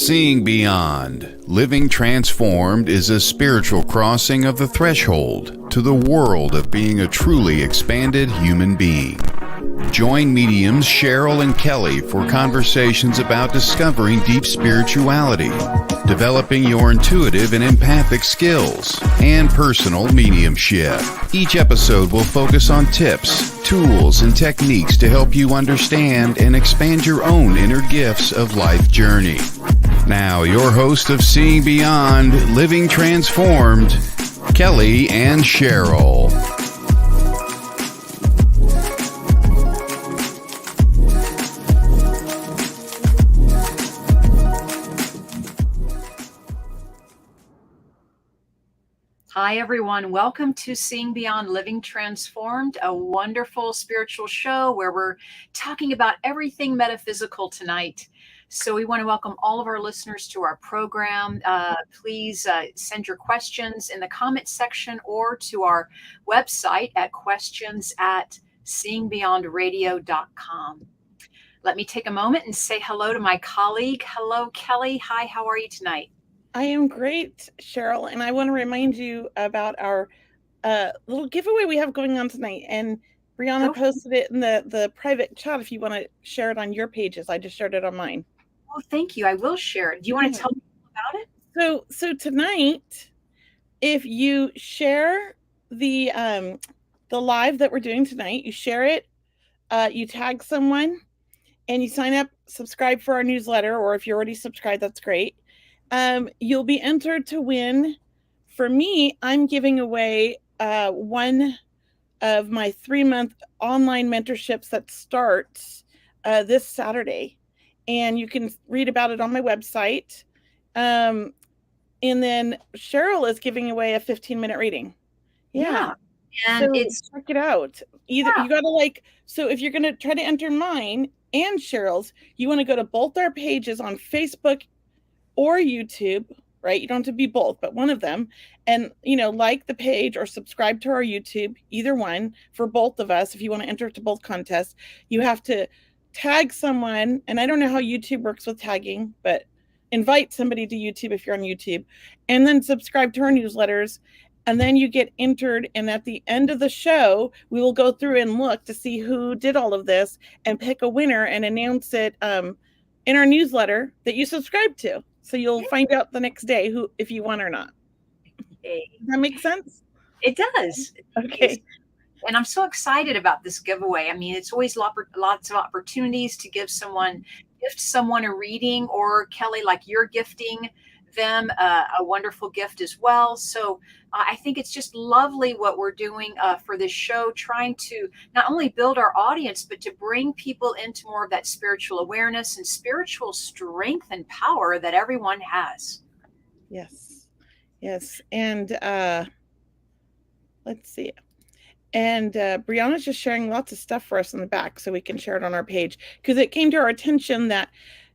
Seeing Beyond, Living Transformed is a spiritual crossing of the threshold to the world of being a truly expanded human being. Join mediums Cheryl and Kelley for conversations about discovering deep spirituality, developing your intuitive and empathic skills, and personal mediumship. Each episode will focus on tips, tools, and techniques to help you understand and expand your own inner gifts of life journey. Now, your host of Seeing Beyond, Living Transformed, Kelley and Cheryl. Hi, everyone. Welcome to Seeing Beyond Living Transformed, a wonderful spiritual show where we're talking about everything metaphysical tonight. So we want to welcome all of our listeners to our program. Please send your questions in the comment section or to our website at questions@seeingbeyondradio.com. Let me take a moment and say hello to my colleague. Hello, Kelley. Hi, how are you tonight? I am great, Cheryl, and I want to remind you about our little giveaway we have going on tonight. And Brianna posted it in the private chat if you want to share it on your pages. I just shared it on mine. Oh, thank you. I will share it. Do you want to tell me about it? So tonight, if you share the live that we're doing tonight, you share it, you tag someone, and you sign up, subscribe for our newsletter, or if you're already subscribed, that's great. You'll be entered to win. For me, I'm giving away one of my 3-month online mentorships that starts this Saturday. And you can read about it on my website. And then Cheryl is giving away a 15-minute reading. Yeah. And so check it out. You gotta so if you're gonna try to enter mine and Cheryl's, you want to go to both our pages on Facebook or YouTube, right? You don't have to be both, but one of them. And, like the page or subscribe to our YouTube, either one for both of us. If you want to enter to both contests, you have to tag someone. And I don't know how YouTube works with tagging, but invite somebody to YouTube if you're on YouTube, and then subscribe to our newsletters. And then you get entered. And at the end of the show, we will go through and look to see who did all of this and pick a winner and announce it in our newsletter that you subscribe to. So you'll find out the next day if you won or not. Does that make sense? It does. Okay. And I'm so excited about this giveaway. I mean, it's always lots of opportunities to gift someone a reading, or Kelley, like you're gifting them a wonderful gift as well. So I think it's just lovely what we're doing for this show, trying to not only build our audience, but to bring people into more of that spiritual awareness and spiritual strength and power that everyone has. Yes. And let's see. And Brianna's just sharing lots of stuff for us in the back so we can share it on our page, because it came to our attention that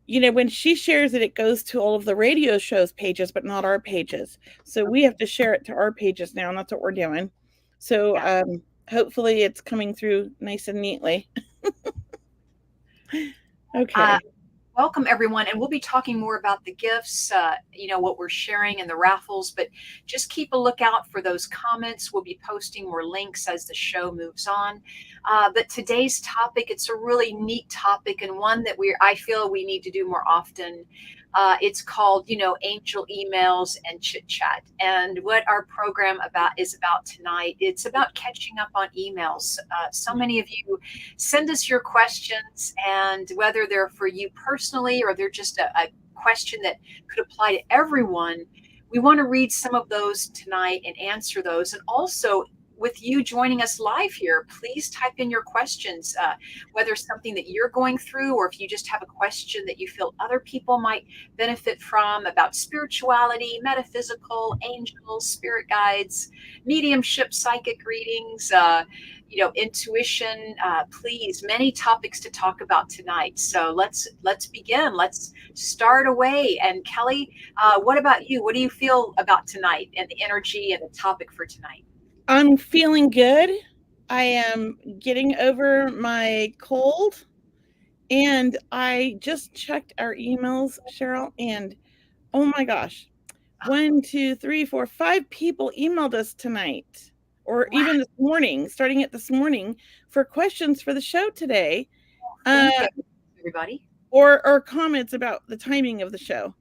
when she shares it, it goes to all of the radio shows pages, but not our pages. So we have to share it to our pages now, and that's what we're doing. So hopefully it's coming through nice and neatly. Okay. Welcome, everyone. And we'll be talking more about the gifts, what we're sharing and the raffles, but just keep a lookout for those comments. We'll be posting more links as the show moves on. But today's topic, it's a really neat topic, and one that I feel we need to do more often. It's called, angel emails and chit chat. And what our program is about tonight, it's about catching up on emails. So many of you send us your questions, and whether they're for you personally or they're just a question that could apply to everyone, we want to read some of those tonight and answer those. And also, with you joining us live here, please type in your questions, whether it's something that you're going through, or if you just have a question that you feel other people might benefit from about spirituality, metaphysical, angels, spirit guides, mediumship, psychic readings, intuition. Please, many topics to talk about tonight. So let's begin. Let's start away. And Kelley, what about you? What do you feel about tonight and the energy and the topic for tonight? I'm feeling good. I am getting over my cold, And I just checked our emails, Cheryl, and oh my gosh, 1, 2, 3, 4, 5 people emailed us tonight, or even this morning, starting it this morning, for questions for the show today. Thank you, everybody. Or comments about the timing of the show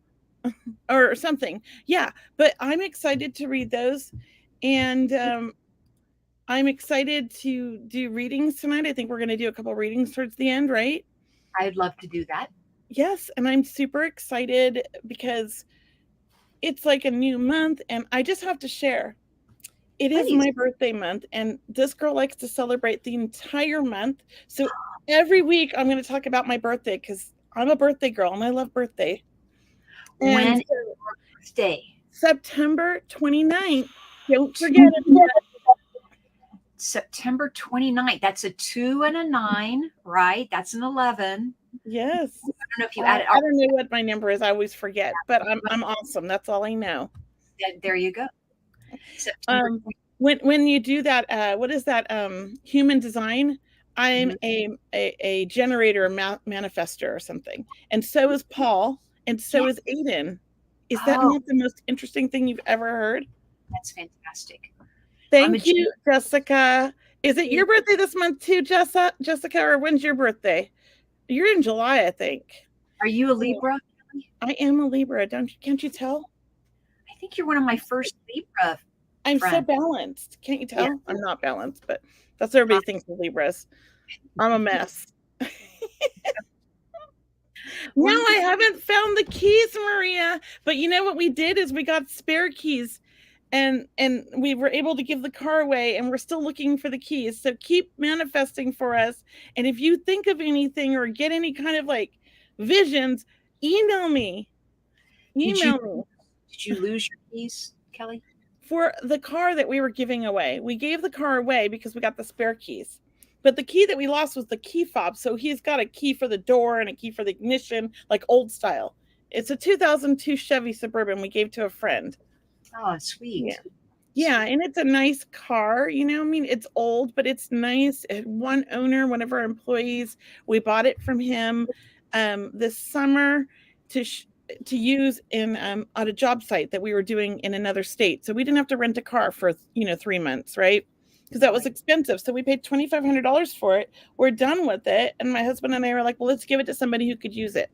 or something. Yeah, but I'm excited to read those. And I'm excited to do readings tonight. I think we're going to do a couple readings towards the end, right? I'd love to do that. Yes, and I'm super excited because it's like a new month, and I just have to share. It is my birthday month, and this girl likes to celebrate the entire month. So every week I'm going to talk about my birthday because I'm a birthday girl and I love birthday. When is your birthday? September 29th. Don't forget it. September 29th. That's a 2 and a 9, right? That's an 11. Yes. I don't know if you added. I don't know what my number is. I always forget, but I'm awesome. That's all I know. There you go. When you do that, what is that? Human design. I'm a generator, manifester, or something, and so is Paul, and so is Aiden. Is that not the most interesting thing you've ever heard? That's fantastic. Thank you, Jessica. Is it your birthday this month too, Jessica, or when's your birthday? You're in July, I think. Are you a Libra? I am a Libra. Can't you tell? I think you're one of my first Libra. I'm so balanced. Can't you tell? Yeah. I'm not balanced, but that's what everybody thinks of Libras. I'm a mess. No, I haven't found the keys, Maria. But you know what we did is we got spare keys. And we were able to give the car away, and we're still looking for the keys. So keep manifesting for us. And if you think of anything or get any kind of like visions, email me. Did you lose your keys, Kelly? For the car that we were giving away. We gave the car away because we got the spare keys. But the key that we lost was the key fob. So he's got a key for the door and a key for the ignition, like old style. It's a 2002 Chevy Suburban we gave to a friend. Oh, sweet. Yeah, and it's a nice car, I mean, it's old, but it's nice. It had one owner, one of our employees. We bought it from him this summer to use in at a job site that we were doing in another state. So we didn't have to rent a car for 3 months, right? Because that was expensive. So we paid $2,500 for it. We're done with it, and my husband and I were like, well, let's give it to somebody who could use it.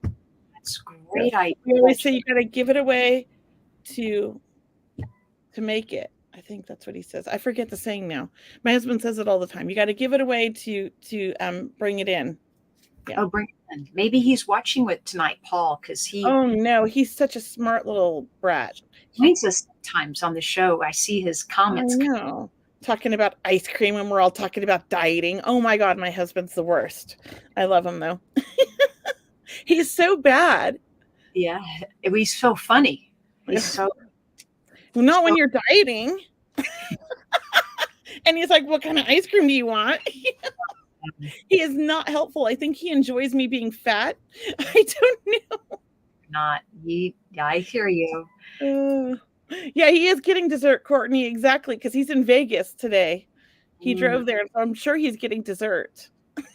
That's great. We always say you got to give it away to make it. I think that's what he says. I forget the saying now. My husband says it all the time. You got to give it away to bring it in. Yeah. Oh, bring it in. Maybe he's watching it tonight, Paul, because he. Oh no, he's such a smart little brat. He joins us sometimes on the show. I see his comments. I know. Talking about ice cream, and we're all talking about dieting. Oh my God, my husband's the worst. I love him though. He's so bad. Yeah, he's so funny. He's so. Well, not when you're dieting. And he's like, what kind of ice cream do you want? He is not helpful. I think he enjoys me being fat. I don't know. I hear you. Yeah, he is getting dessert, Courtney. Exactly, because he's in Vegas today. He drove there, so I'm sure he's getting dessert.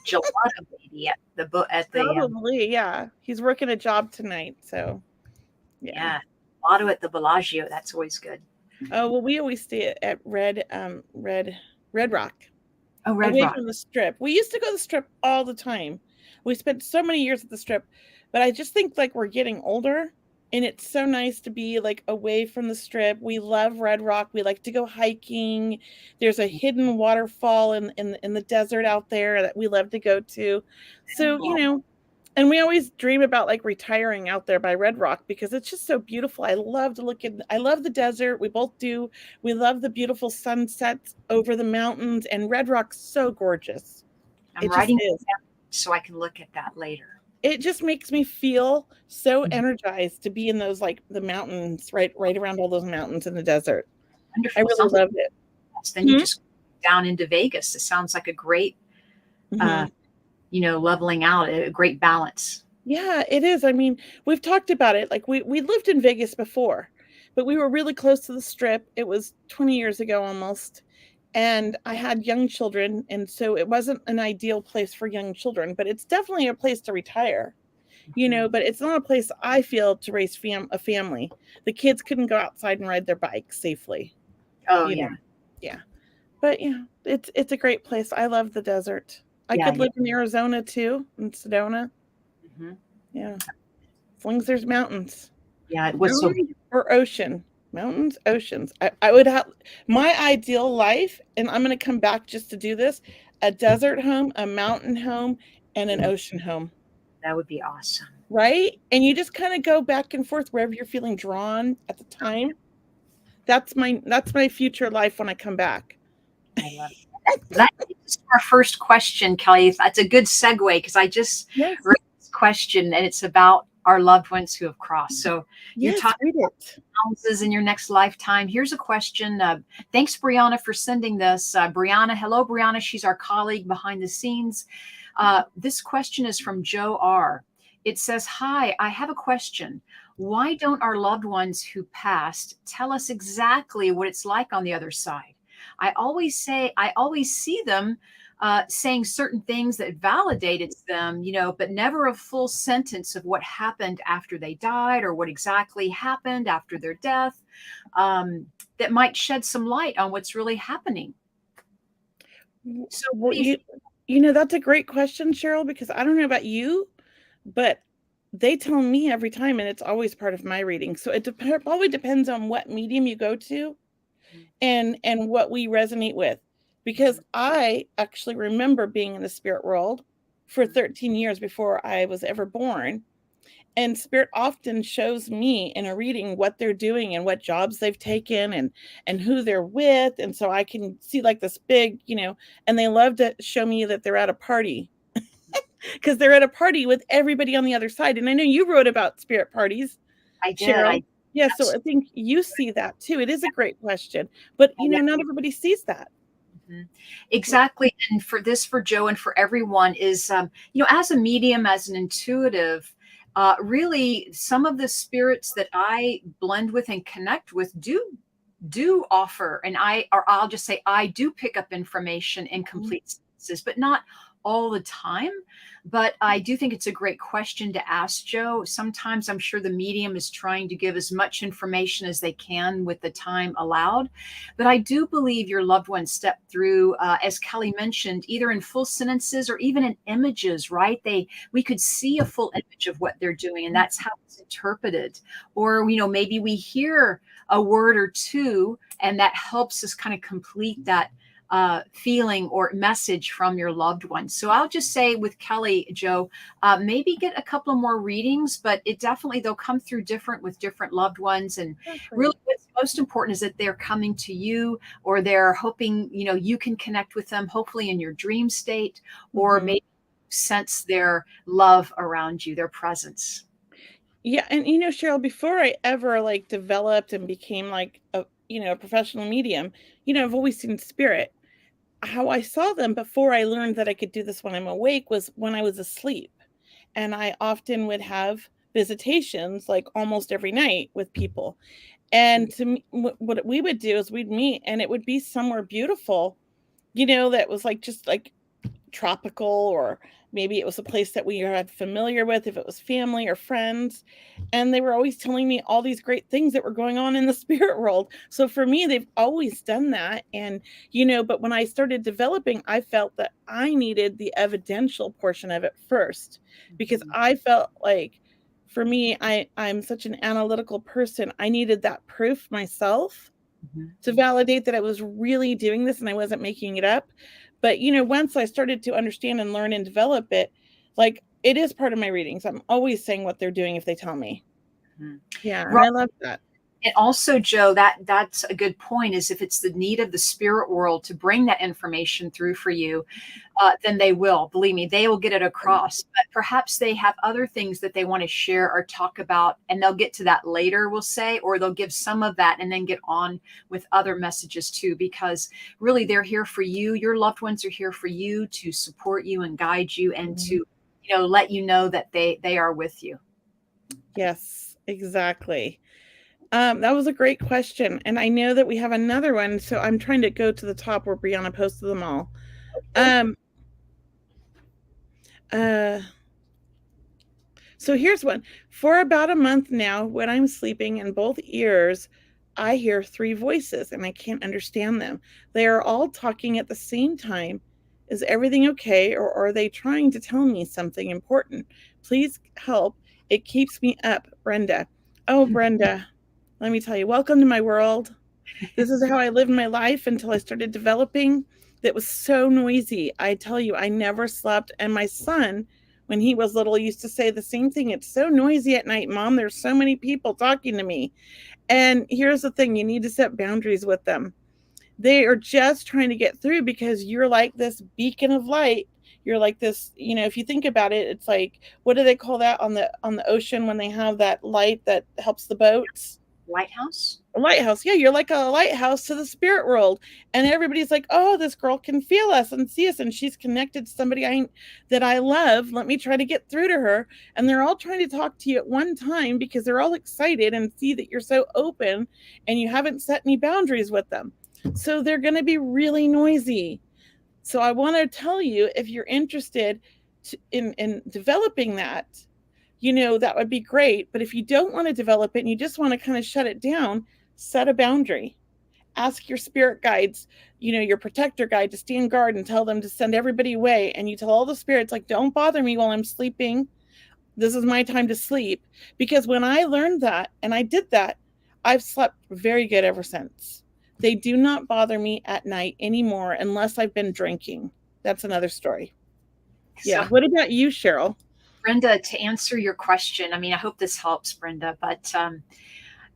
Gelato baby at the probably, yeah. He's working a job tonight, so yeah. Gelato at the Bellagio. That's always good. Oh well, we always stay at Red Rock. Oh, Red away Rock. From the Strip. We used to go to the Strip all the time. We spent so many years at the Strip, but I just think like we're getting older, and it's so nice to be like away from the Strip. We love Red Rock. We like to go hiking. There's a hidden waterfall in the desert out there that we love to go to. So and we always dream about like retiring out there by Red Rock because it's just so beautiful. I love the desert. We both do. We love the beautiful sunsets over the mountains, and Red Rock's so gorgeous. I'm writing it down so I can look at that later. It just makes me feel so energized to be in those like the mountains, right around all those mountains in the desert. Wonderful. I really love it. Then you just go down into Vegas. It sounds like a great leveling out, a great balance. Yeah, it is. I mean, we've talked about it. Like we lived in Vegas before, but we were really close to the Strip. It was 20 years ago almost. And I had young children, and so it wasn't an ideal place for young children, but it's definitely a place to retire, but it's not a place I feel to raise a family. The kids couldn't go outside and ride their bikes safely. Oh, you yeah. know. Yeah. But yeah, it's a great place. I love the desert. I Yeah, could live in Arizona too, in Sedona. hmm Yeah. As long as there's mountains. Yeah, it was so Mountains or ocean. Mountains, oceans. I would have my ideal life, and I'm going to come back just to do this, a desert home, a mountain home, and an ocean home. that would be awesome. Right? And you just kind of go back and forth wherever you're feeling drawn at the time. That's my future life when I come back. I love it. That is our first question, Kelley. That's a good segue because I just Yes. read this question and it's about our loved ones who have crossed. So you're Yes, talking read it. houses in your next lifetime. Here's a question. Thanks, Brianna, for sending this. Brianna, hello, Brianna. She's our colleague behind the scenes. This question is from Joe R. It says, "Hi, I have a question. Why don't our loved ones who passed tell us exactly what it's like on the other side? I always see them saying certain things that validated them, but never a full sentence of what happened after they died or what exactly happened after their death that might shed some light on what's really happening." So, what Well, do you that's a great question, Cheryl, because I don't know about you, but they tell me every time, and it's always part of my reading. So it probably depends on what medium you go to and what we resonate with. Because I actually remember being in the spirit world for 13 years before I was ever born. And spirit often shows me in a reading what they're doing and what jobs they've taken and who they're with. And so I can see like this big, and they love to show me that they're at a party because they're at a party with everybody on the other side. And I know you wrote about spirit parties, I did. Cheryl. Yeah, so I think you see that too. It is a great question, but not everybody sees that. Exactly. And for Joe and for everyone is, as a medium, as an intuitive, really some of the spirits that I blend with and connect with do offer, and I'll just say I do pick up information in complete sentences, but not all the time. But I do think it's a great question to ask, Joe. Sometimes I'm sure the medium is trying to give as much information as they can with the time allowed. But I do believe your loved ones step through, as Kelley mentioned, either in full sentences or even in images, right? We could see a full image of what they're doing, and that's how it's interpreted. Or, maybe we hear a word or two, and that helps us kind of complete that feeling or message from your loved one. So I'll just say with Kelley, Joe, maybe get a couple of more readings, but they'll come through different with different loved ones. And really what's most important is that they're coming to you, or they're hoping, you can connect with them, hopefully in your dream state, or maybe sense their love around you, their presence. Yeah, and Cheryl, before I ever developed and became a professional medium, I've always seen spirit. How I saw them before I learned that I could do this when I'm awake was when I was asleep. And I often would have visitations almost every night with people. And to me, what we would do is we'd meet, and it would be somewhere beautiful, that was just tropical, or maybe it was a place that we had familiar with, if it was family or friends. And they were always telling me all these great things that were going on in the spirit world. So for me, they've always done that. And but when I started developing, I felt that I needed the evidential portion of it first, because I felt like, for me, I'm such an analytical person. I needed that proof myself to validate that I was really doing this and I wasn't making it up. But, once I started to understand and learn and develop it, it is part of my readings. I'm always saying what they're doing if they tell me. Yeah, and I love that. And also, Joe, that's a good point, is if it's the need of the spirit world to bring that information through for you, then they will. Believe me, they will get it across. But perhaps they have other things that they want to share or talk about, and they'll get to that later, we'll say, or they'll give some of that and then get on with other messages too, because really they're here for you. Your loved ones are here for you, to support you and guide you, and to, let you know that they are with you. Yes, exactly. That was a great question. And I know that we have another one. So I'm trying to go to the top where Brianna posted them all. Okay. So here's one. For about a month now, when I'm sleeping in both ears, I hear 3 voices and I can't understand them. They are all talking at the same time. Is everything okay, or are they trying to tell me something important? Please help. It keeps me up, Brenda. Oh, Brenda, let me tell you, welcome to my world. This is how I lived my life until I started developing. That was so noisy. I tell you, I never slept. And my son, when he was little, used to say the same thing. It's so noisy at night, Mom. There's so many people talking to me. And here's the thing, you need to set boundaries with them. They are just trying to get through because you're like this beacon of light. You're like this, if you think about it, it's like, what do they call that on the ocean when they have that light that helps the boats? Lighthouse? A lighthouse. Yeah, you're like a lighthouse to the spirit world. And everybody's like, oh, this girl can feel us and see us, and she's connected to somebody that I love. Let me try to get through to her. And they're all trying to talk to you at one time because they're all excited and see that you're so open and you haven't set any boundaries with them. So they're going to be really noisy. So I want to tell you, if you're interested in developing that, that would be great. But if you don't want to develop it and you just want to kind of shut it down, set a boundary. Ask your spirit guides, your protector guide, to stand guard and tell them to send everybody away. And you tell all the spirits, like, don't bother me while I'm sleeping. This is my time to sleep. Because when I learned that and I did that, I've slept very good ever since. They do not bother me at night anymore unless I've been drinking. That's another story. Yeah. What about you, Cheryl? Brenda, to answer your question, I hope this helps, Brenda, but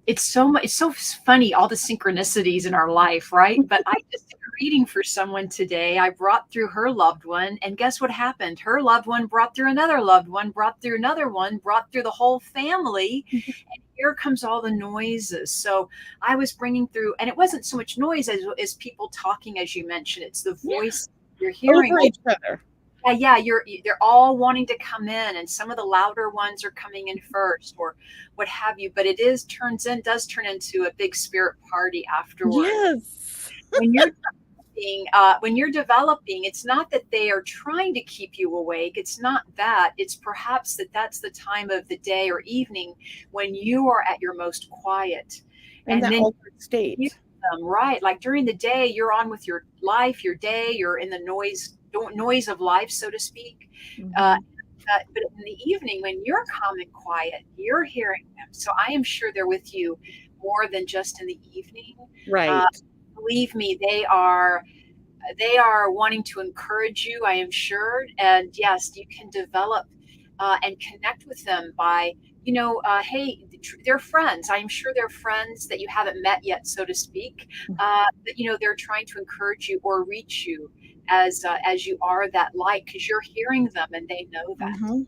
it's so funny, all the synchronicities in our life, right? But I just did a reading for someone today. I brought through her loved one, and guess what happened? Her loved one brought through another loved one, brought through another one, brought through the whole family. And here comes all the noises. So I was bringing through, and it wasn't so much noise as people talking, as you mentioned. It's the voice you're hearing over each other. Yeah, they're all wanting to come in, and some of the louder ones are coming in first, or what have you. But it does turn into a big spirit party afterwards. Yes. When you're developing, it's not that they are trying to keep you awake. It's not that. It's perhaps that's the time of the day or evening when you are at your most quiet, and then altered state. Right, like during the day, you're on with your life, your day. You're in the noise of life, so to speak. Mm-hmm. But in the evening, when you're calm and quiet, you're hearing them. So I am sure they're with you more than just in the evening. Right. Believe me, they are wanting to encourage you, I am sure. And yes, you can develop and connect with them by, hey, they're friends. I'm sure they're friends that you haven't met yet, so to speak. But they're trying to encourage you or reach you as you are that light, because you're hearing them and they know that. Mm-hmm.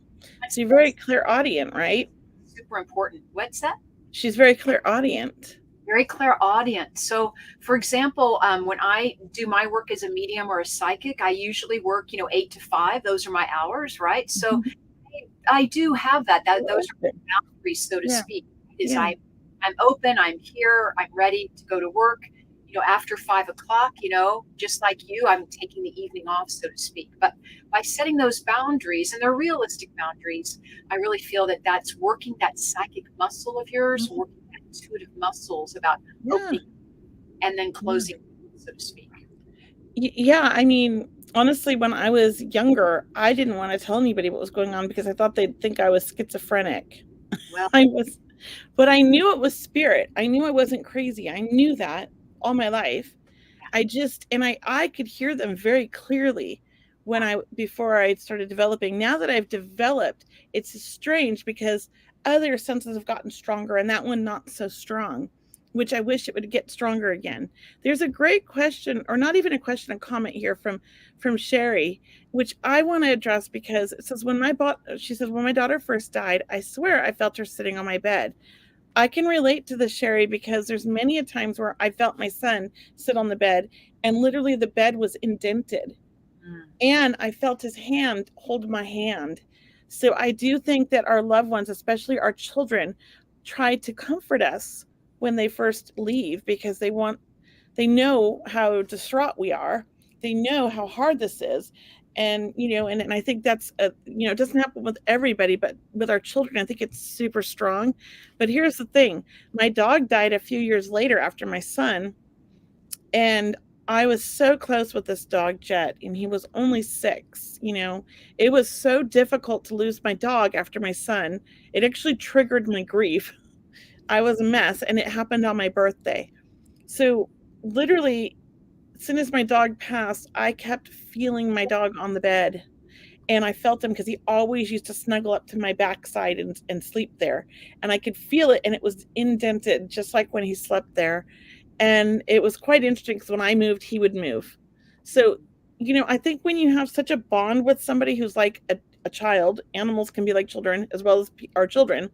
So you're very clairaudient, right? Super important. What's that? She's very clairaudient. Very clairaudient. So, for example, when I do my work as a medium or a psychic, I usually work, 8 to 5. Those are my hours, right? So I do have that. Those are boundaries, so to speak. I'm open. I'm here. I'm ready to go to work. After 5 o'clock, just like you, I'm taking the evening off, so to speak. But by setting those boundaries, and they're realistic boundaries, I really feel that that's working that psychic muscle of yours, working that intuitive muscles about opening and then closing, so to speak. Yeah, honestly, when I was younger, I didn't want to tell anybody what was going on because I thought they'd think I was schizophrenic. Well, but I knew it was spirit. I knew I wasn't crazy. I knew that all my life. I could hear them very clearly before I started developing. Now that I've developed, it's strange because other senses have gotten stronger and that one not so strong, which I wish it would get stronger again. There's a great question, or not even a question, a comment here from Sherry, which I want to address because it says, she says, when my daughter first died, I swear I felt her sitting on my bed. I can relate to this, Sherry, because there's many a times where I felt my son sit on the bed and literally the bed was indented. And I felt his hand hold my hand. So I do think that our loved ones, especially our children, try to comfort us when they first leave, because they know how distraught we are. They know how hard this is. And, and I think that's, it doesn't happen with everybody, but with our children, I think it's super strong. But here's the thing. My dog died a few years later after my son. And I was so close with this dog, Jet, and he was only 6. It was so difficult to lose my dog after my son. It actually triggered my grief. I was a mess, and it happened on my birthday. So literally, as soon as my dog passed, I kept feeling my dog on the bed, and I felt him because he always used to snuggle up to my backside and sleep there. And I could feel it, and it was indented, just like when he slept there. And it was quite interesting because when I moved, he would move. So, I think when you have such a bond with somebody who's like a child, animals can be like children as well as our children.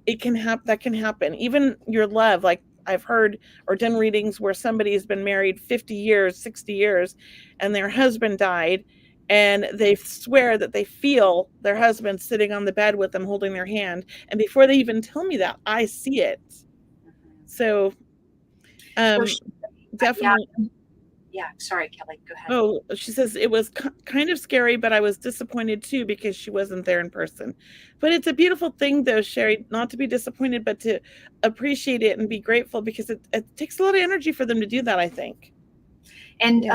That can happen. Even your love, like I've heard or done readings where somebody has been married 50 years, 60 years, and their husband died, and they swear that they feel their husband sitting on the bed with them, holding their hand. And before they even tell me that, I see it. So, definitely. Yeah. Sorry, Kelley, go ahead. Oh, she says it was kind of scary, but I was disappointed too because she wasn't there in person. But it's a beautiful thing though, Sherry, not to be disappointed, but to appreciate it and be grateful, because it takes a lot of energy for them to do that, I think. And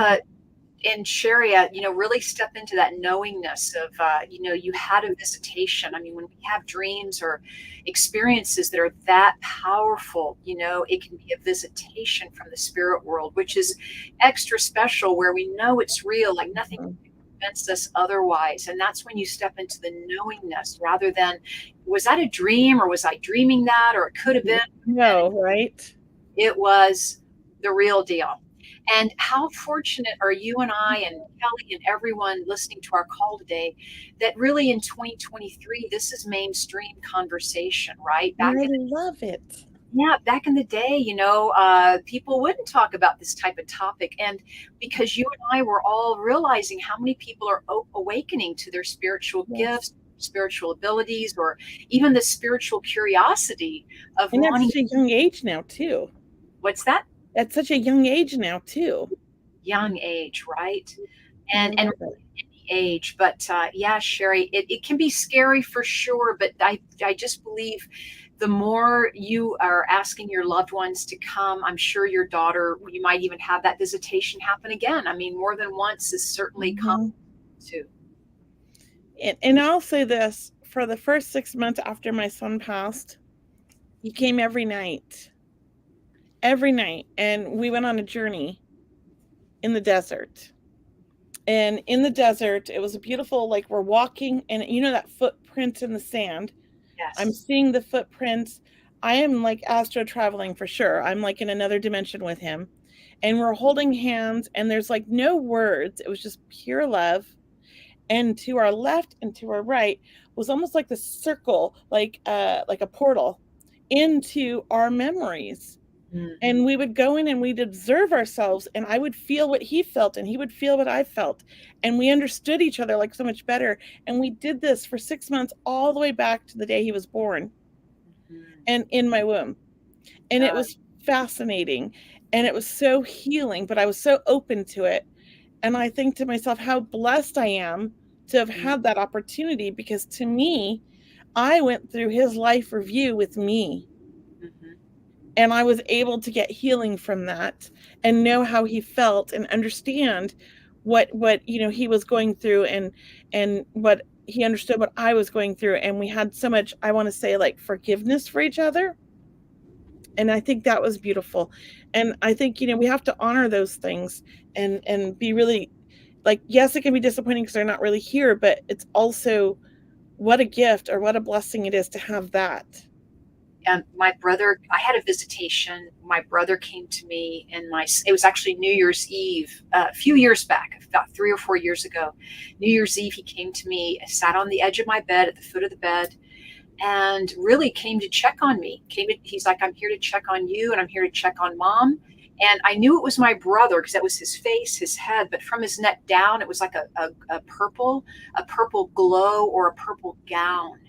and Sherry, really step into that knowingness of, you had a visitation. I mean, when we have dreams or experiences that are that powerful, it can be a visitation from the spirit world, which is extra special, where we know it's real, like nothing convinces us otherwise. And that's when you step into the knowingness rather than, was that a dream, or was I dreaming that, or it could have been. No, right? It was the real deal. And how fortunate are you and I and Kelley and everyone listening to our call today that really in 2023, this is mainstream conversation, right? I love it. Yeah, back in the day, people wouldn't talk about this type of topic. And because you and I were all realizing how many people are awakening to their spiritual gifts, spiritual abilities, or even the spiritual curiosity of and wanting. At such a young age now, too. What's that? At such a young age now, too. Young age, right? And any age. But yeah, Sherry, it can be scary for sure. But I just believe the more you are asking your loved ones to come, I'm sure your daughter, you might even have that visitation happen again. I mean, more than once is certainly common too. And I'll say this, for the first 6 months after my son passed, he came every night. And we went on a journey in the desert. And in the desert, it was a beautiful, like we're walking, and that footprint in the sand. Yes. I'm seeing the footprints. I am like astro traveling for sure. I'm like in another dimension with him. And we're holding hands, and there's like no words. It was just pure love. And to our left and to our right was almost like the circle, like a portal into our memories. Mm-hmm. And we would go in and we'd observe ourselves, and I would feel what he felt and he would feel what I felt. And we understood each other like so much better. And we did this for 6 months, all the way back to the day he was born, and in my womb. And it was fascinating, and it was so healing, but I was so open to it. And I think to myself, how blessed I am to have had that opportunity, because to me, I went through his life review with me. And I was able to get healing from that and know how he felt and understand what he was going through, and what he understood what I was going through. And we had so much, I want to say, like forgiveness for each other. And I think that was beautiful. And I think, we have to honor those things and be really like, yes, it can be disappointing because they're not really here, but it's also what a gift or what a blessing it is to have that. And my brother, I had a visitation. My brother came to me, and it was actually New Year's Eve, a few years back, about 3 or 4 years ago. New Year's Eve, he came to me, sat on the edge of my bed, at the foot of the bed, and really came to check on me. He's like, I'm here to check on you, and I'm here to check on Mom. And I knew it was my brother because that was his face, his head, but from his neck down, it was like a purple glow, or a purple gown.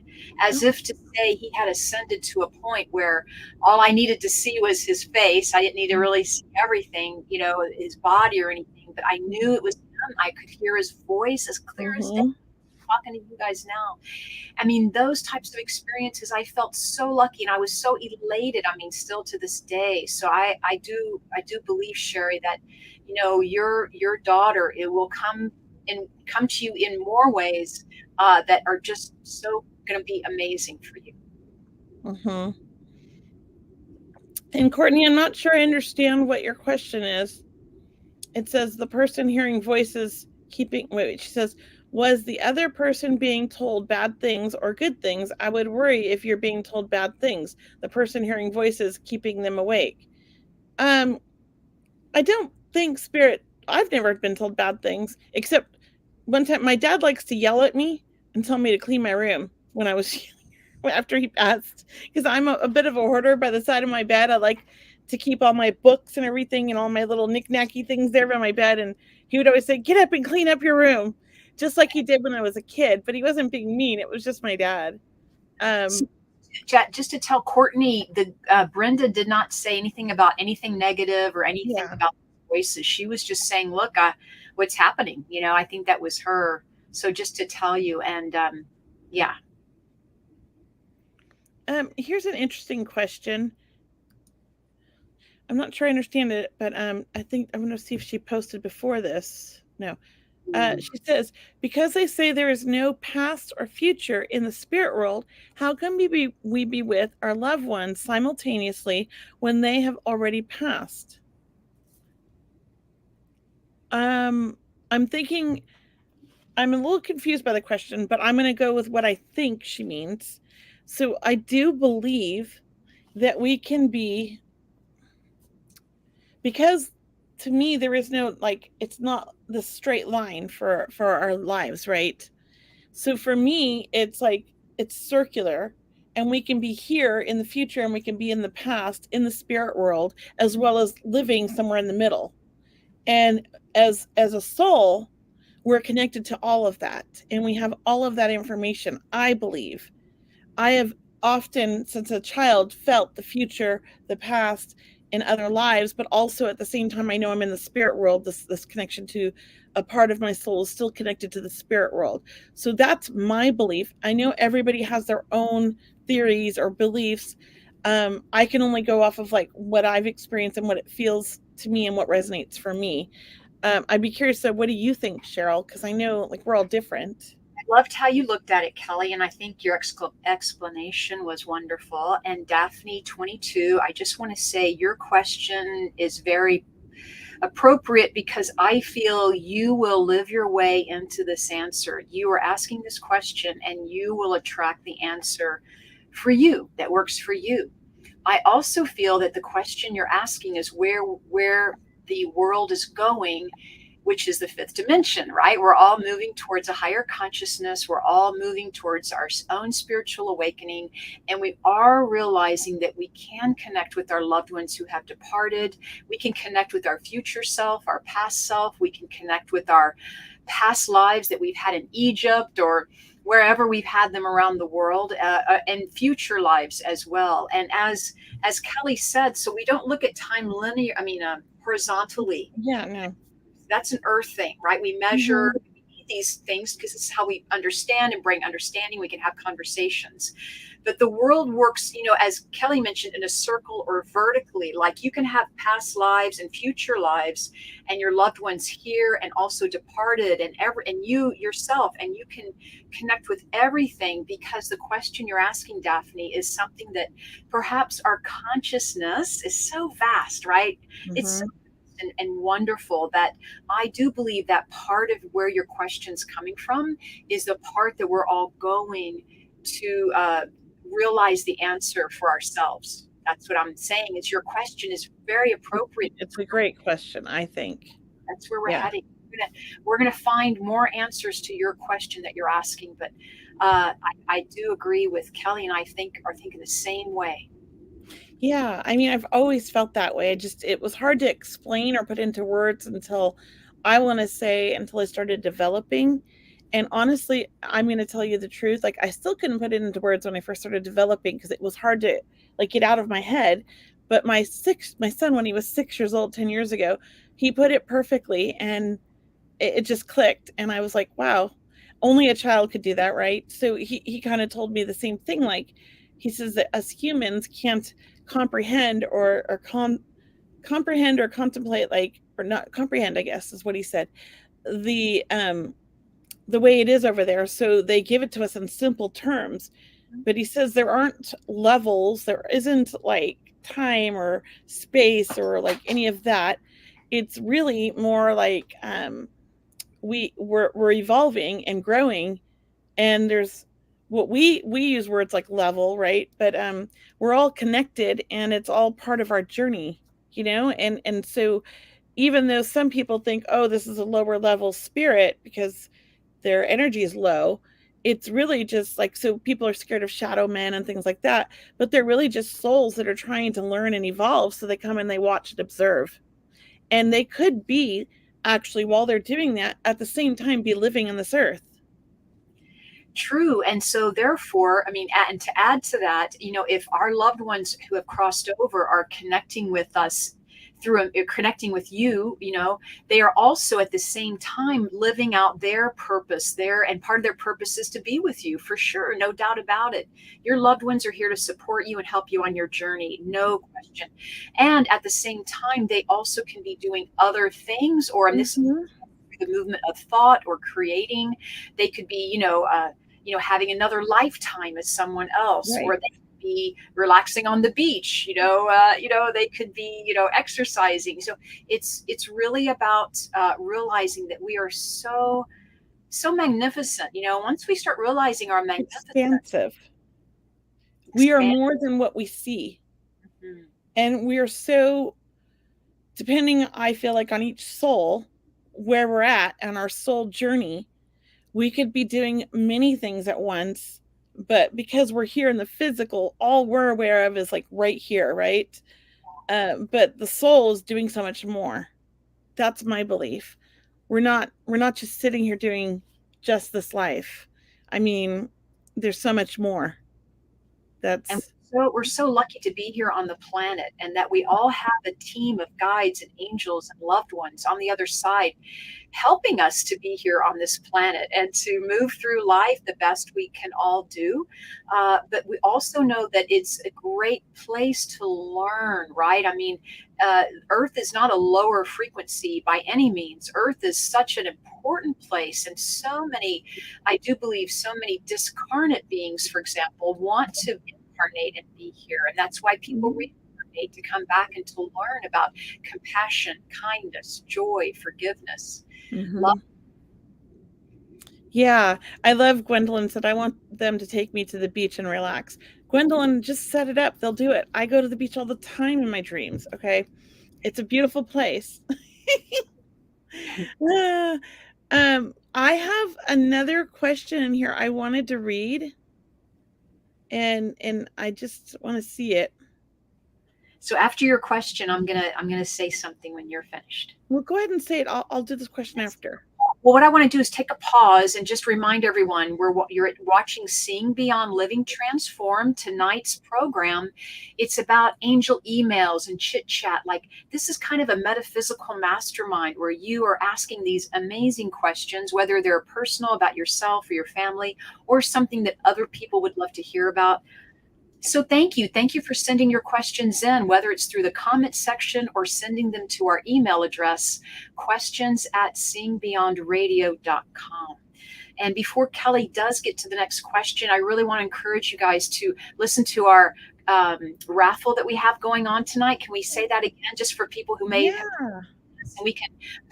as if to say he had ascended to a point where all I needed to see was his face. I didn't need to really see everything, his body or anything, but I knew it was him. I could hear his voice as clear as day. Talking to you guys now. I mean, those types of experiences, I felt so lucky and I was so elated. I mean, still to this day. So I do believe, Sherry, that, your daughter, it will come to you in more ways that are just so going to be amazing for you. Mm-hmm. And Courtney, I'm not sure I understand what your question is. It says the person hearing voices she says, was the other person being told bad things or good things? I would worry if you're being told bad things. The person hearing voices keeping them awake. I don't think I've never been told bad things, except one time my dad likes to yell at me and tell me to clean my room when I was after he passed, because I'm a bit of a hoarder. By the side of my bed, I like to keep all my books and everything and all my little knick-knacky things there by my bed, and he would always say, get up and clean up your room, just like he did when I was a kid. But he wasn't being mean. It was just my dad. Just to tell Courtney, Brenda did not say anything about anything negative or anything about voices. She was just saying, look, what's happening? I think that was her. So just to tell you, and yeah. Here's an interesting question. I'm not sure I understand it, but I think I'm going to see if she posted before this. No. She says, because they say there is no past or future in the spirit world, how can we be with our loved ones simultaneously when they have already passed? I'm thinking, I'm a little confused by the question, but I'm going to go with what I think she means. So I do believe that we can be, because to me there is no, it's not the straight line for our lives, right? So for me, it's circular, and we can be here in the future and we can be in the past in the spirit world, as well as living somewhere in the middle. And as a soul, we're connected to all of that, and we have all of that information. I believe I have often, since a child, felt the future, the past in other lives, but also at the same time, I know I'm in the spirit world. This connection to a part of my soul is still connected to the spirit world. So that's my belief. I know everybody has their own theories or beliefs. I can only go off of what I've experienced and what it feels to me and what resonates for me. I'd be curious, so what do you think, Cheryl? Because I know we're all different. I loved how you looked at it, Kelly, and I think your explanation was wonderful. And Daphne 22, I just want to say your question is very appropriate, because I feel you will live your way into this answer. You are asking this question and you will attract the answer for you that works for you. I also feel that the question you're asking is where the world is going, which is the fifth dimension, right? We're all moving towards a higher consciousness. We're all moving towards our own spiritual awakening. And we are realizing that we can connect with our loved ones who have departed. We can connect with our future self, our past self. We can connect with our past lives that we've had in Egypt or wherever we've had them around the world, and future lives as well. And as Kelly said, so we don't look at time horizontally. Yeah, no. That's an earth thing, right? We measure these things because it's how we understand and bring understanding. We can have conversations. But the world works, as Kelly mentioned, in a circle or vertically. Like you can have past lives and future lives and your loved ones here and also departed and you yourself, and you can connect with everything, because the question you're asking, Daphne, is something that perhaps our consciousness is so vast, right? It's so and wonderful that I do believe that part of where your question's coming from is the part that we're all going to realize the answer for ourselves. That's what I'm saying. Is your question is very appropriate. It's a great question, I think. That's where we're heading. We're going to find more answers to your question that you're asking. But I do agree with Kelly, and I think are thinking the same way. Yeah, I mean, I've always felt that way. It was hard to explain or put into words until I started developing. And honestly, I'm going to tell you the truth. Like, I still couldn't put it into words when I first started developing, because it was hard to like get out of my head. But my son, when he was 6 years old, 10 years ago, he put it perfectly, and it just clicked. And I was like, wow, only a child could do that, right? So he kind of told me the same thing. Like, he says that us humans can't comprehend comprehend or contemplate, like, or not comprehend, I guess is what he said, the way it is over there. So they give it to us in simple terms. But he says there aren't levels, there isn't like time or space or like any of that. It's really more like we're evolving and growing, and there's what we use words like level, right? But we're all connected, and it's all part of our journey, and so even though some people think, oh, this is a lower level spirit because their energy is low, it's really just like, so people are scared of shadow men and things like that, but they're really just souls that are trying to learn and evolve. So they come and they watch and observe, and they could be actually, while they're doing that, at the same time be living on this earth. True. And so therefore, I mean, and to add to that, if our loved ones who have crossed over are connecting with us through connecting with you, they are also at the same time living out their purpose there. And part of their purpose is to be with you, for sure. No doubt about it. Your loved ones are here to support you and help you on your journey. No question. And at the same time, they also can be doing other things, or in this, the movement of thought or creating. They could be, having another lifetime as someone else, Right. or they could be relaxing on the beach. They could be, exercising. So it's really about realizing that we are so magnificent. Once we start realizing our magnificence, Expansive. We are more than what we see. Mhm. And we are so, depending, I feel like, on each soul, where we're at on our soul journey, we could be doing many things at once, but because we're here in the physical, all we're aware of is like right here, right? But the soul is doing so much more. That's my belief. We're not just sitting here doing just this life. I mean, there's so much more. And That's so we're so lucky to be here on the planet, and that we all have a team of guides and angels and loved ones on the other side, helping us to be here on this planet and to move through life the best we can all do. But we also know that it's a great place to learn, right? I mean, Earth is not a lower frequency by any means. Earth is such an important place, and so many, I do believe, so many discarnate beings, for example, want to incarnate and be here. And that's why people reincarnate, to come back and to learn about compassion, kindness, joy, forgiveness. Love. Yeah, I love Gwendolyn said, I want them to take me to the beach and relax. Gwendolyn, just set it up. They'll do it. I go to the beach all the time in my dreams. Okay. It's a beautiful place. I have another question in here I wanted to read, and I just want to see it. So after your question, I'm gonna say something when you're finished. Well, go ahead and say it. I'll do this question after. Well, what I want to do is take a pause and just remind everyone you're watching Seeing Beyond Living Transformed. Tonight's program, it's about angel emails and chit chat. Like, this is kind of a metaphysical mastermind where you are asking these amazing questions, whether they're personal about yourself or your family, or something that other people would love to hear about. So thank you. Thank you for sending your questions in, whether it's through the comment section or sending them to our email address, questions@seeingbeyondradio.com. And before Kelley does get to the next question, I really want to encourage you guys to listen to our raffle that we have going on tonight. Can we say that again, just for people who may have, and we can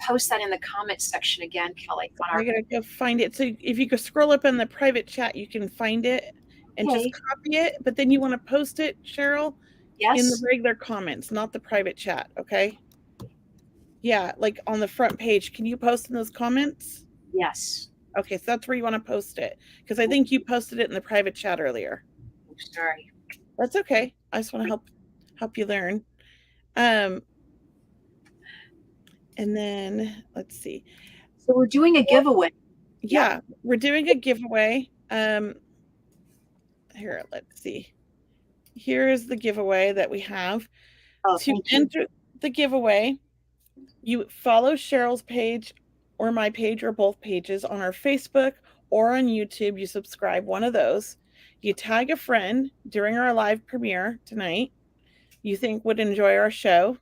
post that in the comment section again, Kelley. I gotta go find it. So if you go scroll up in the private chat, you can find it and just copy it. But then you want to post it, Cheryl, in the regular comments, not the private chat. Okay. Yeah, like on the front page. Can you post in those comments? Yes. Okay, so that's where you want to post it, because I think you posted it in the private chat earlier. Sorry. That's okay. I just want to help you learn. And then let's see. So we're doing a giveaway. Yeah, we're doing a giveaway. Here, let's see. Here's the giveaway that we have. To enter the giveaway, you follow Cheryl's page or my page or both pages on our Facebook or on YouTube. You subscribe, one of those. You tag a friend during our live premiere tonight you think would enjoy our show.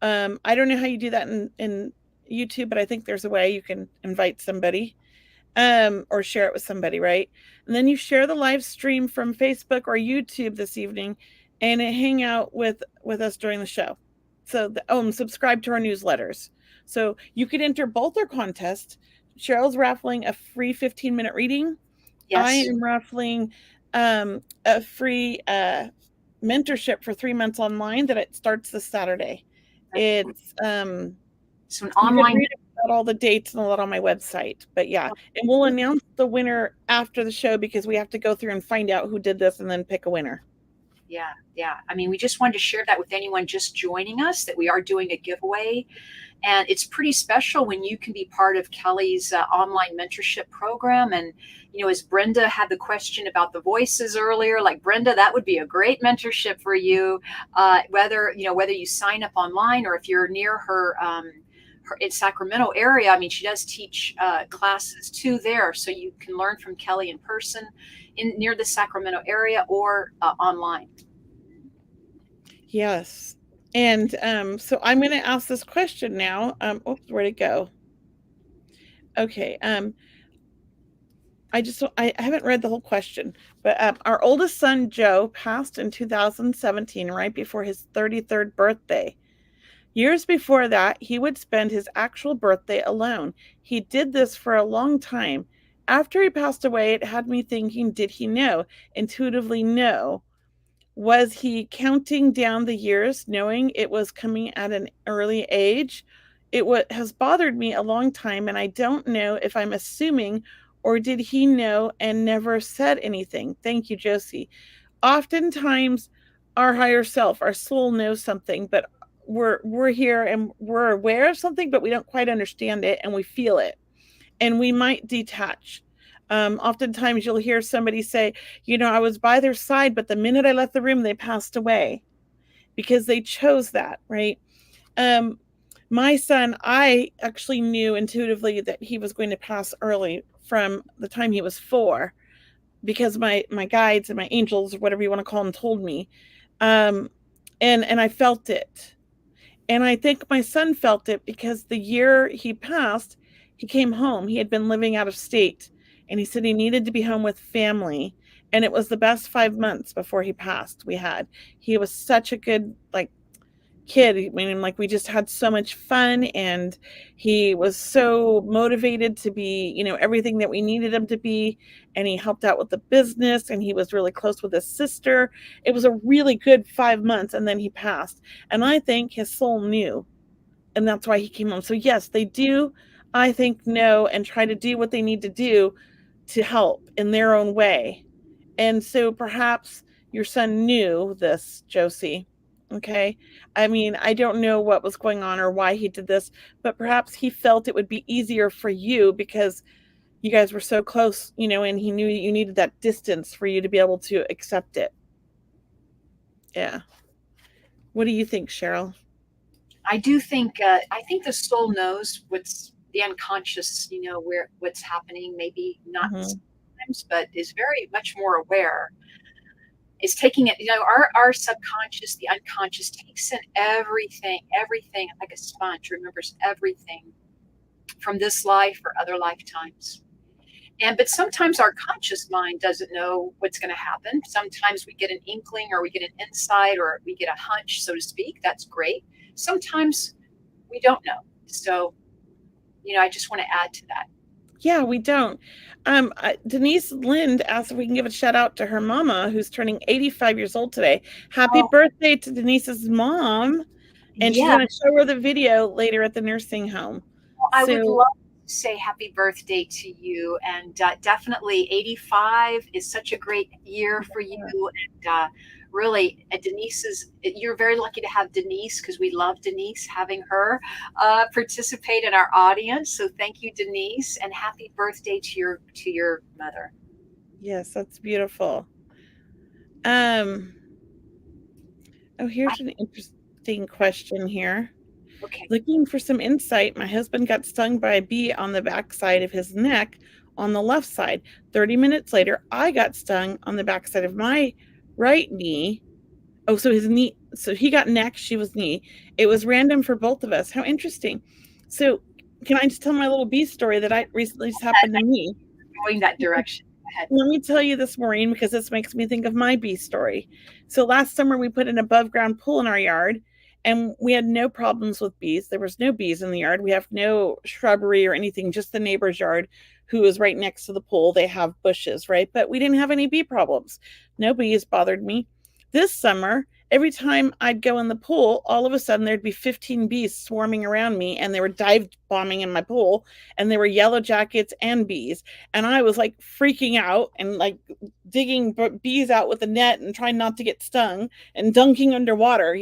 I don't know how you do that in YouTube, but I think there's a way you can invite somebody or share it with somebody, right? And then you share the live stream from Facebook or YouTube this evening and hang out with us during the show. So, subscribe to our newsletters. So you could enter both our contests. Cheryl's raffling a free 15-minute reading. Yes. I am raffling a free mentorship for 3 months online that it starts this Saturday. It's so an online. You can read about all the dates and all that on my website. But yeah, and we'll announce the winner after the show because we have to go through and find out who did this and then pick a winner. Yeah. I mean, we just wanted to share that with anyone just joining us, that we are doing a giveaway. And it's pretty special when you can be part of Kelley's online mentorship program. And, as Brenda had the question about the voices earlier, like Brenda, that would be a great mentorship for you, whether you sign up online or if you're near her in Sacramento area. I mean, she does teach classes too there. So you can learn from Kelley in person near the Sacramento area or online. Yes. And so I'm going to ask this question now. Where'd it go? Okay. I haven't read the whole question, but our oldest son, Joe, passed in 2017, right before his 33rd birthday. Years before that, he would spend his actual birthday alone. He did this for a long time. After he passed away, it had me thinking, did he know? Intuitively, no. Was he counting down the years, knowing it was coming at an early age? It has bothered me a long time, and I don't know if I'm assuming, or did he know and never said anything? Thank you, Josie. Oftentimes, our higher self, our soul knows something, but we're here and we're aware of something, but we don't quite understand it, and we feel it, and we might detach. Oftentimes you'll hear somebody say, I was by their side, but the minute I left the room, they passed away because they chose that, right? My son, I actually knew intuitively that he was going to pass early from the time he was 4 because my guides and my angels, or whatever you want to call them, told me. And I felt it. And I think my son felt it because the year he passed, he came home. He had been living out of state. And he said he needed to be home with family. And it was the best 5 months before he passed we had. He was such a good, kid. I mean, we just had so much fun. And he was so motivated to be, everything that we needed him to be. And he helped out with the business. And he was really close with his sister. It was a really good 5 months. And then he passed. And I think his soul knew. And that's why he came home. So yes, they do, I think, know and try to do what they need to do to help in their own way. And so perhaps your son knew this, Josie. Okay. I mean, I don't know what was going on or why he did this, but perhaps he felt it would be easier for you because you guys were so close, and he knew you needed that distance for you to be able to accept it. Yeah. What do you think, Cheryl? I do think, I think the soul knows what's the unconscious, what's happening, maybe not sometimes, but is very much more aware. Is taking it, our subconscious, the unconscious takes in everything like a sponge, remembers everything from this life or other lifetimes. But sometimes our conscious mind doesn't know what's going to happen. Sometimes we get an inkling or we get an insight or we get a hunch, so to speak. That's great. Sometimes we don't know. So, I just want to add to that. Yeah, we don't. Denise Lind asked if we can give a shout out to her mama, who's turning 85 years old today. Happy birthday to Denise's mom. And she's going to show her the video later at the nursing home. Well, I would love to say happy birthday to you. And definitely 85 is such a great year for you. And really, you're very lucky to have Denise, because we love Denise, having her participate in our audience. So thank you, Denise, and happy birthday to your mother. Yes, that's beautiful. Here's an interesting question here. Okay. Looking for some insight, my husband got stung by a bee on the back side of his neck on the left side. 30 minutes later, I got stung on the back side of my right knee. Oh, so his knee, so he got neck, she was knee. It was random for both of us. How interesting. So can I just tell my little bee story that I recently just happened to me? Going that direction. Let me tell you this, Maureen, because this makes me think of my bee story. So last summer we put an above ground pool in our yard, and we had no problems with bees. There was no bees in the yard. We have no shrubbery or anything, just the neighbor's yard, who is right next to the pool. They have bushes, right? But we didn't have any bee problems. No bees bothered me. This summer, every time I'd go in the pool, all of a sudden there'd be 15 bees swarming around me, and they were dive bombing in my pool, and they were yellow jackets and bees. And I was like freaking out and like digging bees out with a net and trying not to get stung and dunking underwater,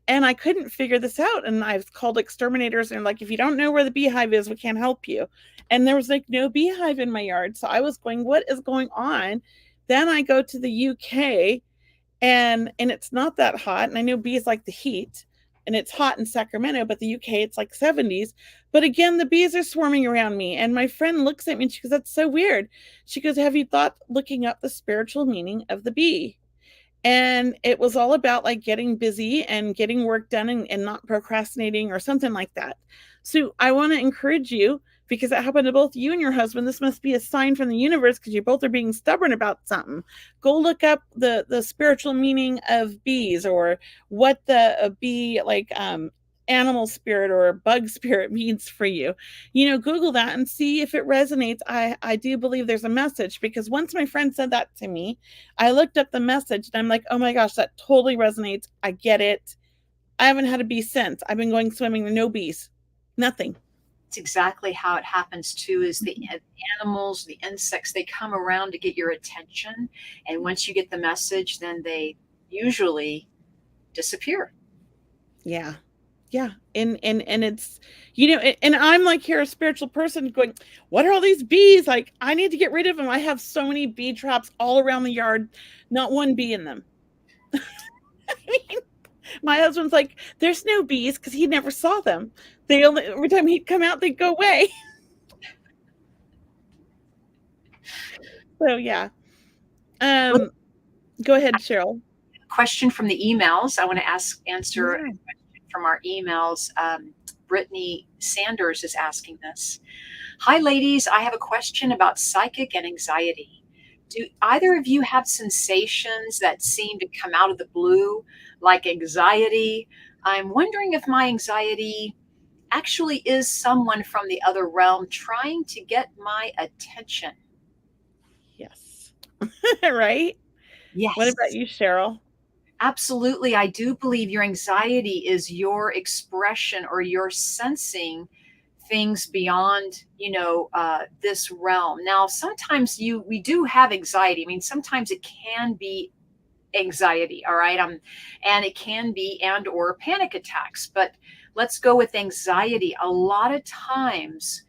and I couldn't figure this out. And I've called exterminators, and like, if you don't know where the beehive is, we can't help you. And there was like no beehive in my yard. So I was going, what is going on? Then I go to the UK, and it's not that hot. And I know bees like the heat, and it's hot in Sacramento, but the UK, it's like 70s. But again, the bees are swarming around me. And my friend looks at me and she goes, that's so weird. She goes, have you thought looking up the spiritual meaning of the bee? And it was all about like getting busy and getting work done, and not procrastinating or something like that. So I want to encourage you, because it happened to both you and your husband. This must be a sign from the universe, because you both are being stubborn about something. Go look up the spiritual meaning of bees, or what the bee, like animal spirit or bug spirit, means for you. Google that and see if it resonates. I do believe there's a message, because once my friend said that to me, I looked up the message and I'm like, oh my gosh, that totally resonates. I get it. I haven't had a bee since. I've been going swimming with no bees. Nothing. It's exactly how it happens too, is the animals, the insects, they come around to get your attention. And once you get the message, then they usually disappear. Yeah. Yeah. And it's, and I'm like, here, a spiritual person going, what are all these bees? Like, I need to get rid of them. I have so many bee traps all around the yard, not one bee in them. I mean, my husband's like, there's no bees, because he never saw them. Every time he'd come out, they'd go away. So yeah. Go ahead, Cheryl. Question from the emails. I want to answer a question from our emails. Brittany Sanders is asking this. Hi, ladies. I have a question about psychic and anxiety. Do either of you have sensations that seem to come out of the blue, like anxiety? I'm wondering if my anxiety actually is someone from the other realm trying to get my attention. Yes. Right? Yes. What about you, Cheryl? Absolutely. I do believe your anxiety is your expression, or your sensing things beyond, this realm. Now, sometimes we do have anxiety. I mean, sometimes it can be anxiety. All right. And it can be, or panic attacks, but let's go with anxiety. A lot of times,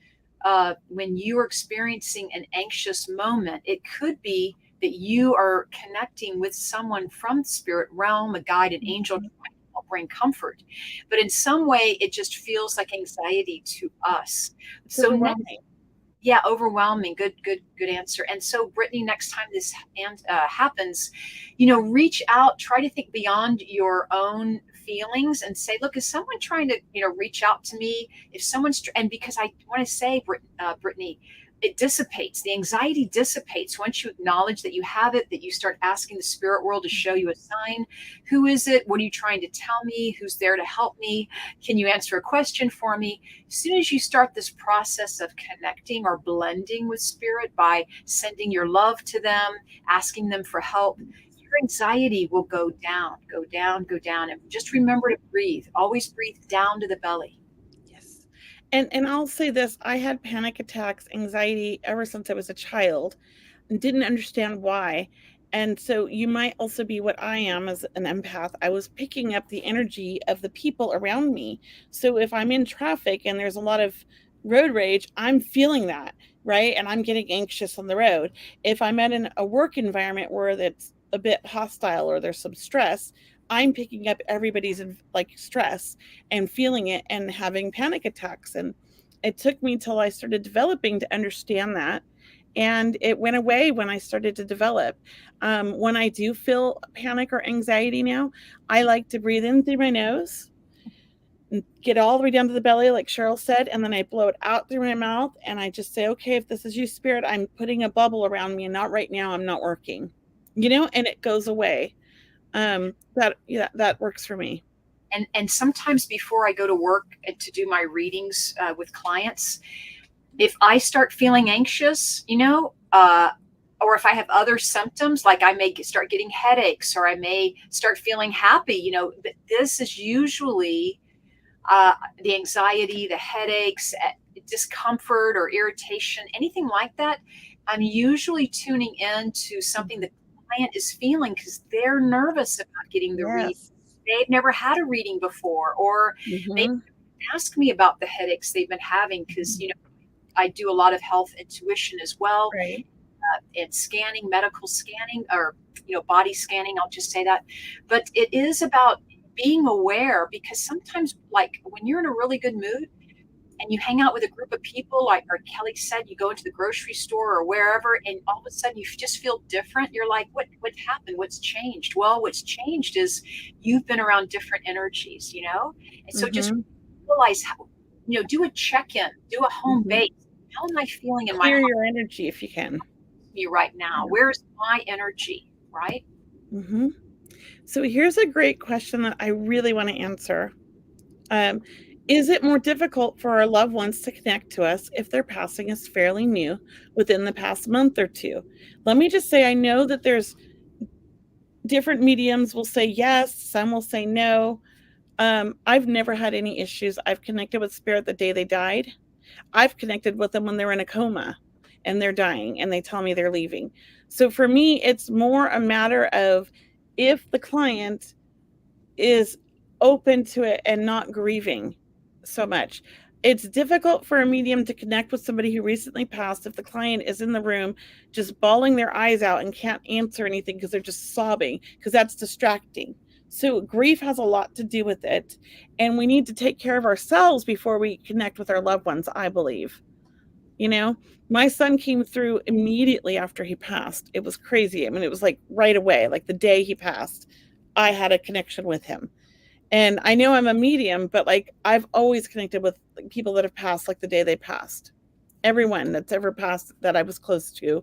when you are experiencing an anxious moment, it could be that you are connecting with someone from the spirit realm, a guide, an angel, to help bring comfort. But in some way, it just feels like anxiety to us. It's so overwhelming. Yeah, overwhelming. Good answer. And so, Brittany, next time this happens, reach out, try to think beyond your own feelings and say, look, is someone trying to, reach out to me? If someone's, and because I want to say, Brittany, it dissipates. The anxiety dissipates once you acknowledge that you have it, that you start asking the spirit world to show you a sign. Who is it? What are you trying to tell me? Who's there to help me? Can you answer a question for me? As soon as you start this process of connecting or blending with spirit by sending your love to them, asking them for help, your anxiety will go down, go down, go down. And just remember to breathe. Always breathe down to the belly. And I'll say this, I had panic attacks, anxiety ever since I was a child, and didn't understand why. And so you might also be what I am as an empath. I was picking up the energy of the people around me. So if I'm in traffic and there's a lot of road rage, I'm feeling that, right? And I'm getting anxious on the road. If I'm at a work environment where that's a bit hostile or there's some stress, I'm picking up everybody's like stress and feeling it and having panic attacks. And it took me till I started developing to understand that. And it went away when I started to develop. When I do feel panic or anxiety now, I like to breathe in through my nose, get all the way down to the belly, like Cheryl said, and then I blow it out through my mouth. And I just say, okay, if this is you, Spirit, I'm putting a bubble around me, and not right now, I'm not working, and it goes away. That works for me. And sometimes before I go to work to do my readings with clients, if I start feeling anxious, or if I have other symptoms, like I may start getting headaches, or I may start feeling happy, this is usually the anxiety, the headaches, discomfort or irritation, anything like that. I'm usually tuning into something that the client is feeling because they're nervous about getting the reading. They've never had a reading before, or they ask me about the headaches they've been having because, I do a lot of health intuition as well. Right. And scanning, medical scanning, or, body scanning, I'll just say that. But it is about being aware, because sometimes, like when you're in a really good mood and you hang out with a group of people, like or Kelly said, you go into the grocery store or wherever, and all of a sudden you just feel different. You're like, what happened? What's changed? Well, what's changed is you've been around different energies, and so just realize how, do a check-in, do a home base. How am I feeling in Clear my your energy if you can. Me right now? Where's my energy? Right? So here's a great question that I really want to answer. Is it more difficult for our loved ones to connect to us if their passing is fairly new, within the past month or two? Let me just say, I know that there's different mediums will say yes, some will say no. I've never had any issues. I've connected with spirit the day they died. I've connected with them when they're in a coma and they're dying and they tell me they're leaving. So for me, it's more a matter of if the client is open to it and not grieving so much. It's difficult for a medium to connect with somebody who recently passed if the client is in the room just bawling their eyes out and can't answer anything because they're just sobbing, because that's distracting. So grief has a lot to do with it, and we need to take care of ourselves before we connect with our loved ones, I believe. My son came through immediately after he passed. It was crazy. I mean, it was like right away, like the day he passed, I had a connection with him. And I know I'm a medium, but like I've always connected with people that have passed like the day they passed. Everyone that's ever passed that I was close to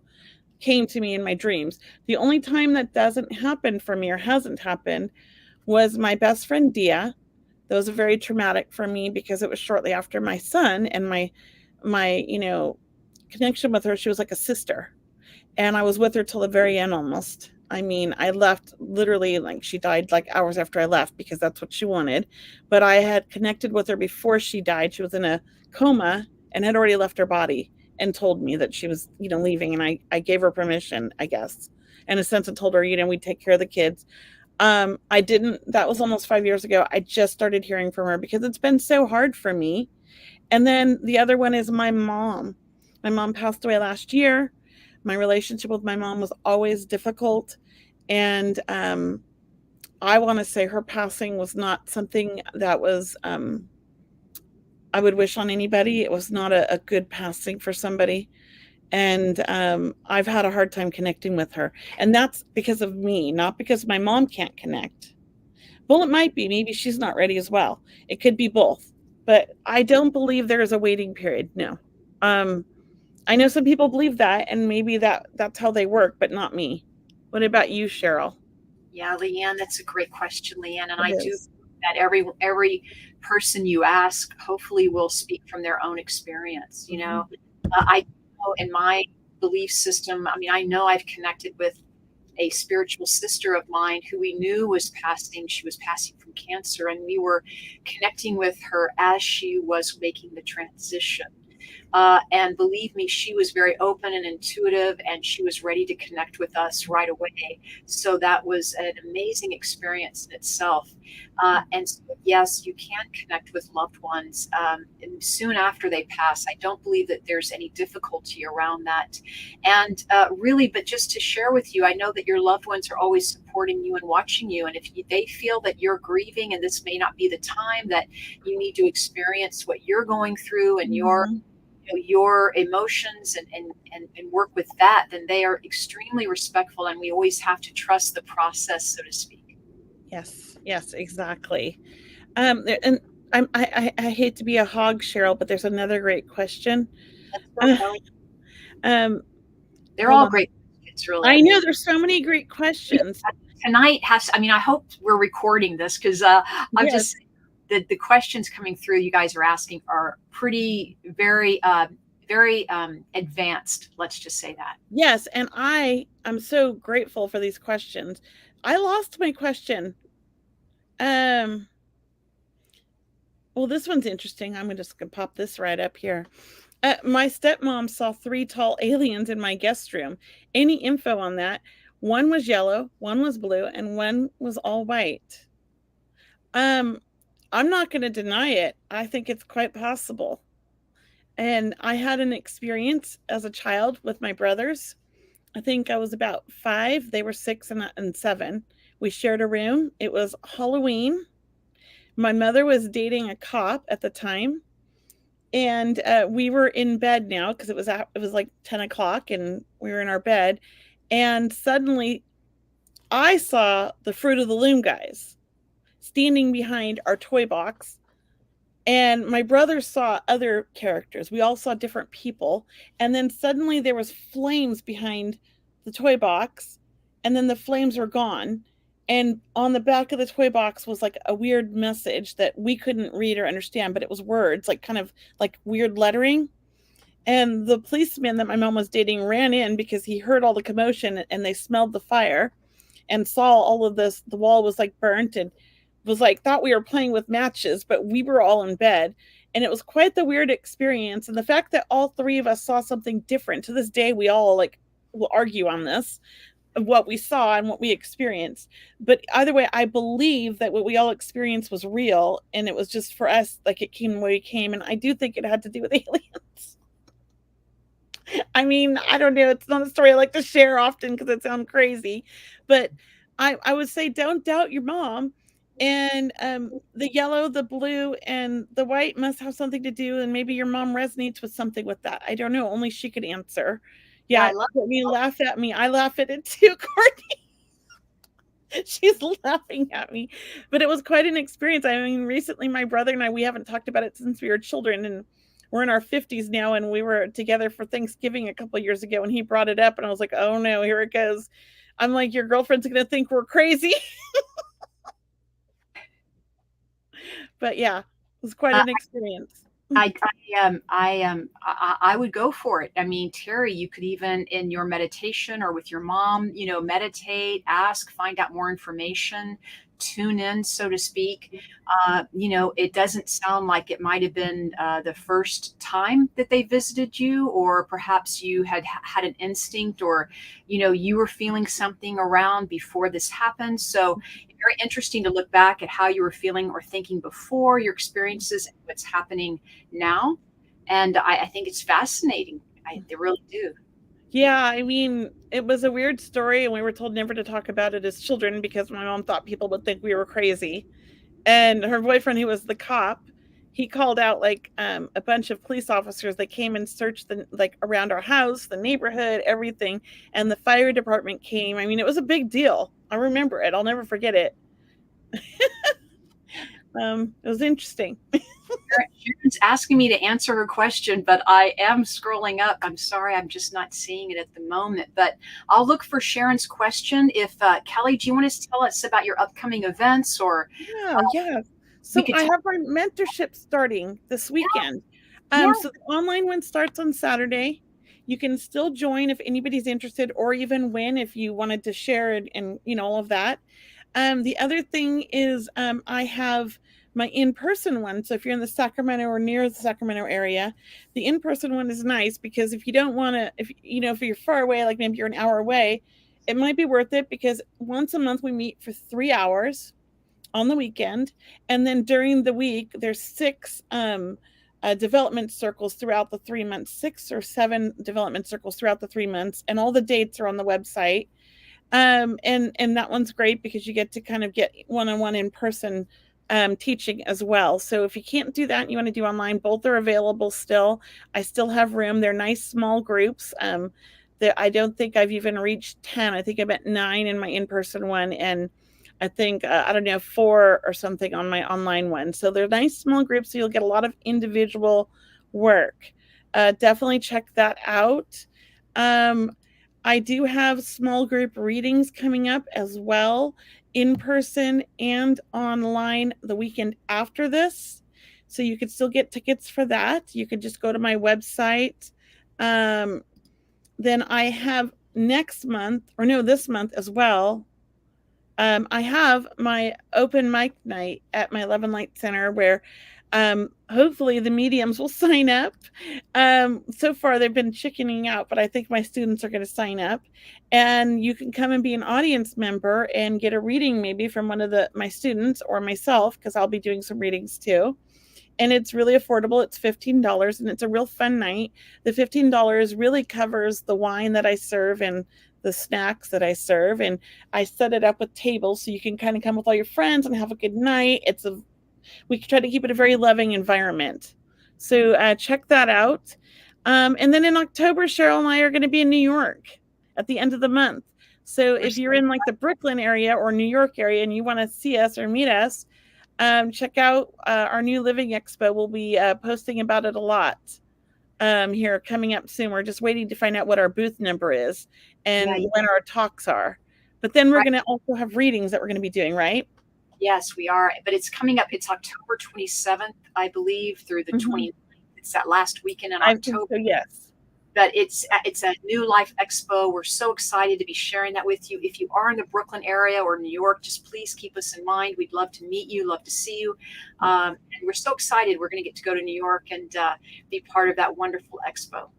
came to me in my dreams. The only time that doesn't happen for me or hasn't happened was my best friend Dia. That was very traumatic for me because it was shortly after my son, and my connection with her, she was like a sister. And I was with her till the very end almost. I mean, I left literally, like she died like hours after I left because that's what she wanted. But I had connected with her before she died. She was in a coma and had already left her body and told me that she was, leaving. And I gave her permission, I guess, in a sense, and told her, we'd take care of the kids. I didn't, that was almost 5 years ago. I just started hearing from her because it's been so hard for me. And then the other one is my mom. My mom passed away last year. My relationship with my mom was always difficult. And I want to say her passing was not something that was, I would wish on anybody. It was not a good passing for somebody. And I've had a hard time connecting with her. And that's because of me, not because my mom can't connect. Well, it might be. Maybe she's not ready as well. It could be both. But I don't believe there is a waiting period. No. I know some people believe that, and maybe that's how they work, but not me. What about you, Cheryl? Yeah, Leanne, that's a great question, Leanne. And I do that every person you ask, hopefully will speak from their own experience. I know in my belief system, I know I've connected with a spiritual sister of mine who we knew was passing. She was passing from cancer, and we were connecting with her as she was making the transition. And believe me, she was very open and intuitive, and she was ready to connect with us right away. So that was an amazing experience in itself. And so, yes, you can connect with loved ones soon after they pass. I don't believe that there's any difficulty around that. And really, but just to share with you, I know that your loved ones are always supporting you and watching you. And if they feel that you're grieving and this may not be the time that you need to experience what you're going through and your emotions and work with that, then they are extremely respectful. And we always have to trust the process, so to speak. Yes, exactly. And I hate to be a hog, Cheryl, but there's another great question. They're all great questions, really. I know there's so many great questions. Tonight I hope we're recording this because I'm just the questions coming through you guys are asking are pretty very advanced. Let's just say that. Yes, and I'm so grateful for these questions. I lost my question. Well, this one's interesting. I'm just gonna pop this right up here. My stepmom saw 3 tall aliens in my guest room. Any info on that? One was yellow, one was blue, and one was all white. I'm not going to deny it. I think it's quite possible. And I had an experience as a child with my brothers. I think I was about 5. They were 6 and 7. We shared a room. It was Halloween. My mother was dating a cop at the time. And we were in bed now because it was like 10 o'clock and we were in our bed. And suddenly I saw the Fruit of the Loom guys standing behind our toy box. And my brother saw other characters. We all saw different people. And then suddenly there was flames behind the toy box. And then the flames were gone. And on the back of the toy box was like a weird message that we couldn't read or understand, but it was words, like kind of like weird lettering. And the policeman that my mom was dating ran in because he heard all the commotion and they smelled the fire and saw all of this. The wall was like burnt and was like, thought we were playing with matches, but we were all in bed. And it was quite the weird experience. And the fact that all 3 of us saw something different, to this day, we all like will argue on this, of what we saw and what we experienced. But either way, I believe that what we all experienced was real. And it was just for us, like it came when we came. And I do think it had to do with aliens. I mean, I don't know. It's not a story I like to share often because it sounds crazy. But I would say don't doubt your mom. And the yellow, the blue, and the white must have something to do. And maybe your mom resonates with something with that. I don't know. Only she could answer. Yeah, Courtney, laugh at me. I laugh at it too, Courtney. She's laughing at me. But it was quite an experience. I mean, recently my brother and I, we haven't talked about it since we were children. And we're in our 50s now. And we were together for Thanksgiving a couple of years ago. And he brought it up. And I was like, oh, no, here it goes. I'm like, your girlfriend's going to think we're crazy. But yeah, it was quite an experience. I would go for it. I mean, Terry, you could even in your meditation or with your mom, meditate, ask, find out more information, tune in, so to speak. It doesn't sound like it might have been the first time that they visited you, or perhaps you had an instinct, or, you were feeling something around before this happened. So very interesting to look back at how you were feeling or thinking before your experiences and what's happening now. And I think it's fascinating. They really do. Yeah, I mean, it was a weird story, and we were told never to talk about it as children because my mom thought people would think we were crazy. And her boyfriend, who was the cop, he called out like a bunch of police officers that came and searched around our house, the neighborhood, everything. And the fire department came. I mean, it was a big deal. I remember it. I'll never forget it. It was interesting. Sharon's asking me to answer her question, but I am scrolling up. I'm sorry, I'm just not seeing it at the moment. But I'll look for Sharon's question. If Kelley, do you want to tell us about your upcoming events or? Yeah. So I have my mentorship starting this weekend. So the online one starts on Saturday. You can still join if anybody's interested, or even win if you wanted to share and all of that. The other thing is I have my in-person one. So if you're in the Sacramento or near the Sacramento area, the in-person one is nice because if you don't want to, if you're far away, like maybe you're an hour away, it might be worth it because once a month we meet for 3 hours on the weekend. And then during the week, there's 6 development circles throughout the 3 months, 6 or 7 development circles throughout the 3 months. And all the dates are on the website. And that one's great because you get to kind of get one-on-one in-person teaching as well. So if you can't do that and you want to do online, both are available still. I still have room. They're nice small groups. I don't think I've even reached 10. I think I'm at 9 in my in-person one, and I think I don't know, 4 or something on my online one. So they're nice small groups, so you'll get a lot of individual work. Definitely check that out. I do have small group readings coming up as well, in person and online the weekend after this. So you could still get tickets for that. You could just go to my website. Then I have this month as well. I have my open mic night at my Love and Light Center where hopefully the mediums will sign up. So far they've been chickening out, but I think my students are going to sign up, and you can come and be an audience member and get a reading maybe from one of my students or myself, because I'll be doing some readings too. And it's really affordable. It's $15 and it's a real fun night. The $15 really covers the wine that I serve and the snacks that I serve, and I set it up with tables so you can kind of come with all your friends and have a good night. We try to keep it a very loving environment. So check that out. And then in October, Cheryl and I are going to be in New York at the end of the month. So if you're in like the Brooklyn area or New York area and you want to see us or meet us, check out our new Living Expo. We'll be posting about it a lot here coming up soon. We're just waiting to find out what our booth number is and when our talks are. But then we're going to also have readings that we're going to be doing, right? Yes, we are. But it's coming up. It's October 27th, I believe, through the 29th. It's that last weekend in October. So, yes. But it's a New Life Expo. We're so excited to be sharing that with you. If you are in the Brooklyn area or New York, just please keep us in mind. We'd love to meet you, love to see you. And we're so excited. We're going to get to go to New York and be part of that wonderful expo.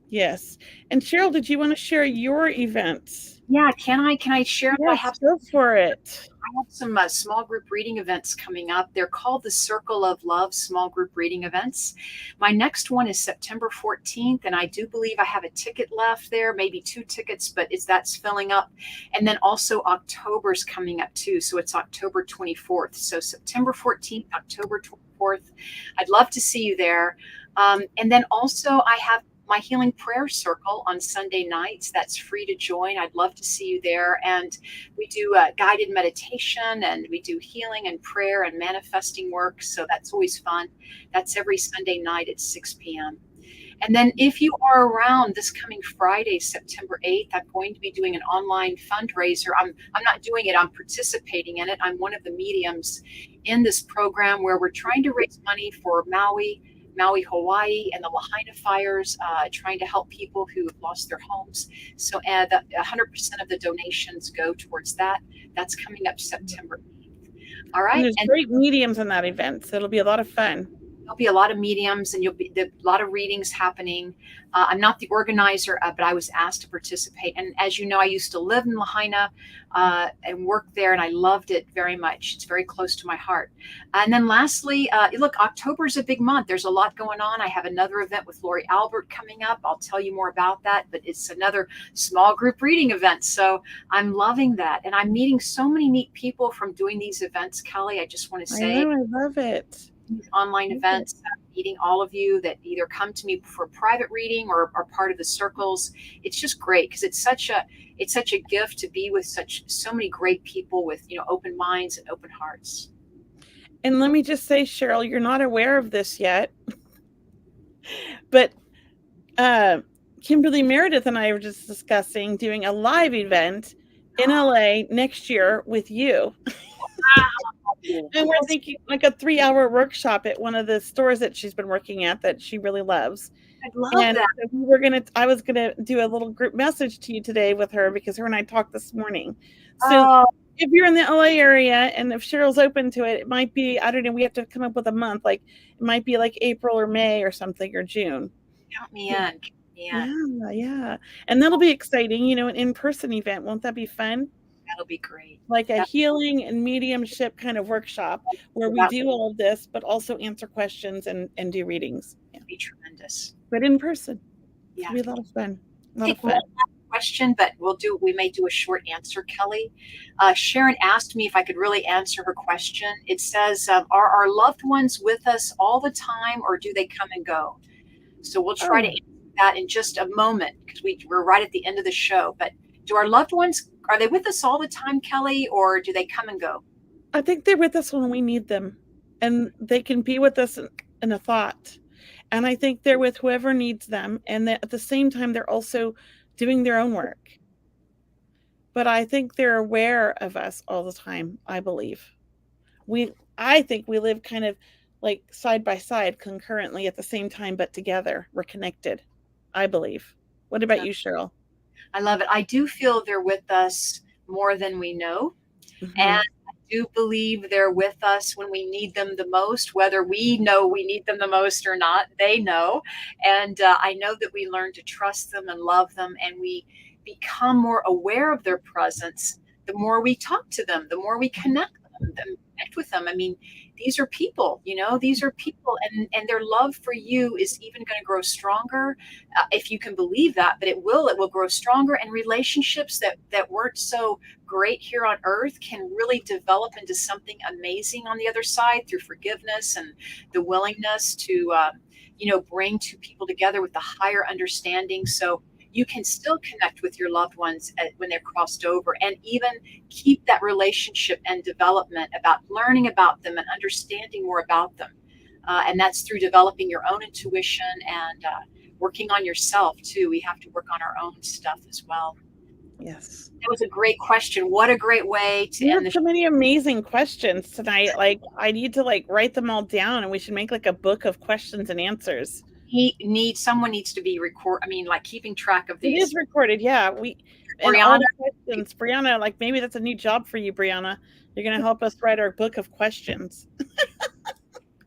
Yes. And Cheryl, did you want to share your events? Yeah, can I share? Yes, go for it. I have some small group reading events coming up. They're called the Circle of Love small group reading events. My next one is September 14th, and I do believe I have a ticket left there, maybe 2 tickets, but that's filling up. And then also October's coming up too, so it's October 24th. So September 14th, October 24th. I'd love to see you there. And then also I have my healing prayer circle on Sunday nights. That's free to join. I'd love to see you there. And we do guided meditation, and we do healing and prayer and manifesting work. So that's always fun. That's every Sunday night at 6 p.m. And then if you are around this coming Friday, September 8th, I'm going to be doing an online fundraiser. I'm not doing it. I'm participating in it. I'm one of the mediums in this program where we're trying to raise money for Maui, Hawaii, and the Lahaina fires, trying to help people who have lost their homes. So 100% of the donations go towards that. That's coming up September 8th. All right. And there's great mediums in that event, so it'll be a lot of fun. There'll be a lot of mediums, and a lot of readings happening. I'm not the organizer, but I was asked to participate. And as you know, I used to live in Lahaina and work there, and I loved it very much. It's very close to my heart. And then lastly, look, October is a big month. There's a lot going on. I have another event with Lori Albert coming up. I'll tell you more about that, but it's another small group reading event. So I'm loving that. And I'm meeting so many neat people from doing these events, Kelly. I just want to say, I love it. Online events, meeting all of you that either come to me for private reading or are part of the circles. It's just great because it's such a gift to be with so many great people with open minds and open hearts. And let me just say, Cheryl, you're not aware of this yet, but Kimberly Meredith and I were just discussing doing a live event in LA next year with you. And we're thinking like a 3-hour workshop at one of the stores that she's been working at that she really loves. I love that. I was gonna do a little group message to you today with her because her and I talked this morning. So if you're in the LA area and if Cheryl's open to it, it might be, I don't know, we have to come up with a month. Like it might be like April or May or something, or June. Count me in. Yeah. And that'll be exciting, an in-person event. Won't that be fun? That'll be great. Like a healing and mediumship kind of workshop where we do all of this, but also answer questions and do readings. It'd be tremendous. But in person. Yeah. It'll be a lot of fun. Question, but we may do a short answer, Kelley. Sharon asked me if I could really answer her question. It says, are our loved ones with us all the time, or do they come and go? So we'll try to answer that in just a moment, because we're right at the end of the show. But do our loved ones, are they with us all the time, Kelley, or do they come and go? I think they're with us when we need them, and they can be with us in a thought. And I think they're with whoever needs them. And at the same time, they're also doing their own work. But I think they're aware of us all the time, I believe. I think we live kind of like side by side, concurrently at the same time, but together. We're connected, I believe. What about you, Cheryl? I love it. I do feel they're with us more than we know. Mm-hmm. And I do believe they're with us when we need them the most, whether we know we need them the most or not. They know. And I know that we learn to trust them and love them, and we become more aware of their presence the more we talk to them, the more we connect with them. I mean, these are people, these are people, and their love for you is even going to grow stronger, if you can believe that. But it will grow stronger, and relationships that weren't so great here on earth can really develop into something amazing on the other side through forgiveness and the willingness to, bring two people together with a higher understanding. So you can still connect with your loved ones when they're crossed over, and even keep that relationship and development about learning about them and understanding more about them. And that's through developing your own intuition and working on yourself too. We have to work on our own stuff as well. Yes. That was a great question. What a great way to end the show. So many amazing questions tonight. Like I need to write them all down, and we should make a book of questions and answers. Someone needs to be keeping track of these. It is recorded, yeah. Brianna, questions. Brianna, maybe that's a new job for you, Brianna. You're going to help us write our book of questions.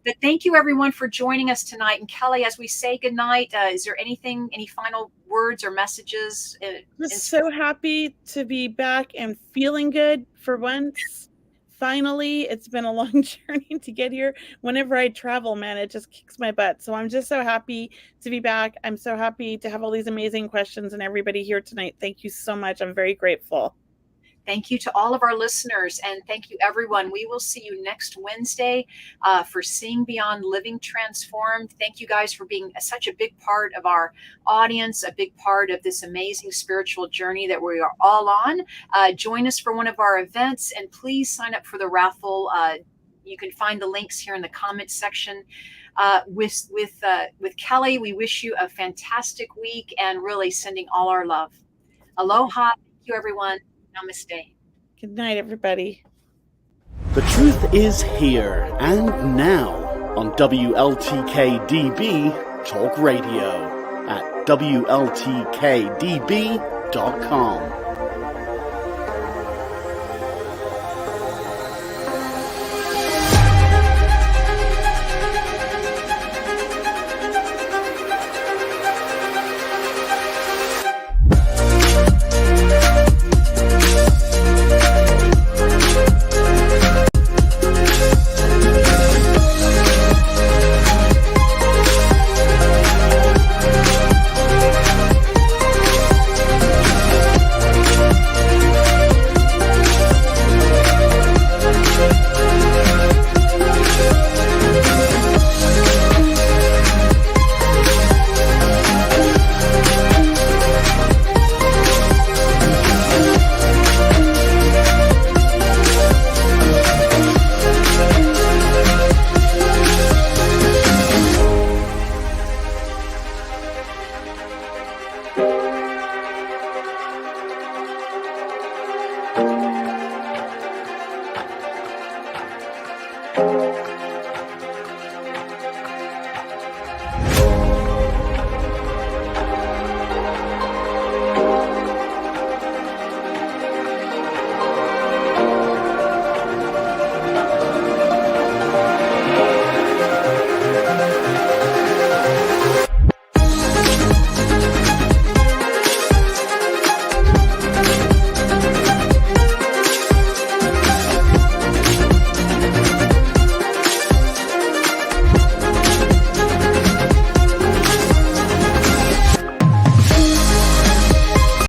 But thank you, everyone, for joining us tonight. And Kelley, as we say goodnight, is there any final words or messages? Just so happy to be back and feeling good for once. Finally, it's been a long journey to get here. Whenever I travel, man, it just kicks my butt. So I'm just so happy to be back. I'm so happy to have all these amazing questions and everybody here tonight. Thank you so much. I'm very grateful. Thank you to all of our listeners, and thank you, everyone. We will see you next Wednesday for Seeing Beyond Living Transformed. Thank you guys for being such a big part of our audience, a big part of this amazing spiritual journey that we are all on. Join us for one of our events, and please sign up for the raffle. You can find the links here in the comments section. With Kelley, we wish you a fantastic week, and really sending all our love. Aloha. Thank you, everyone. Namaste. Good night, everybody. The truth is here and now on WLTK-DB Talk Radio at WLTKDB.com.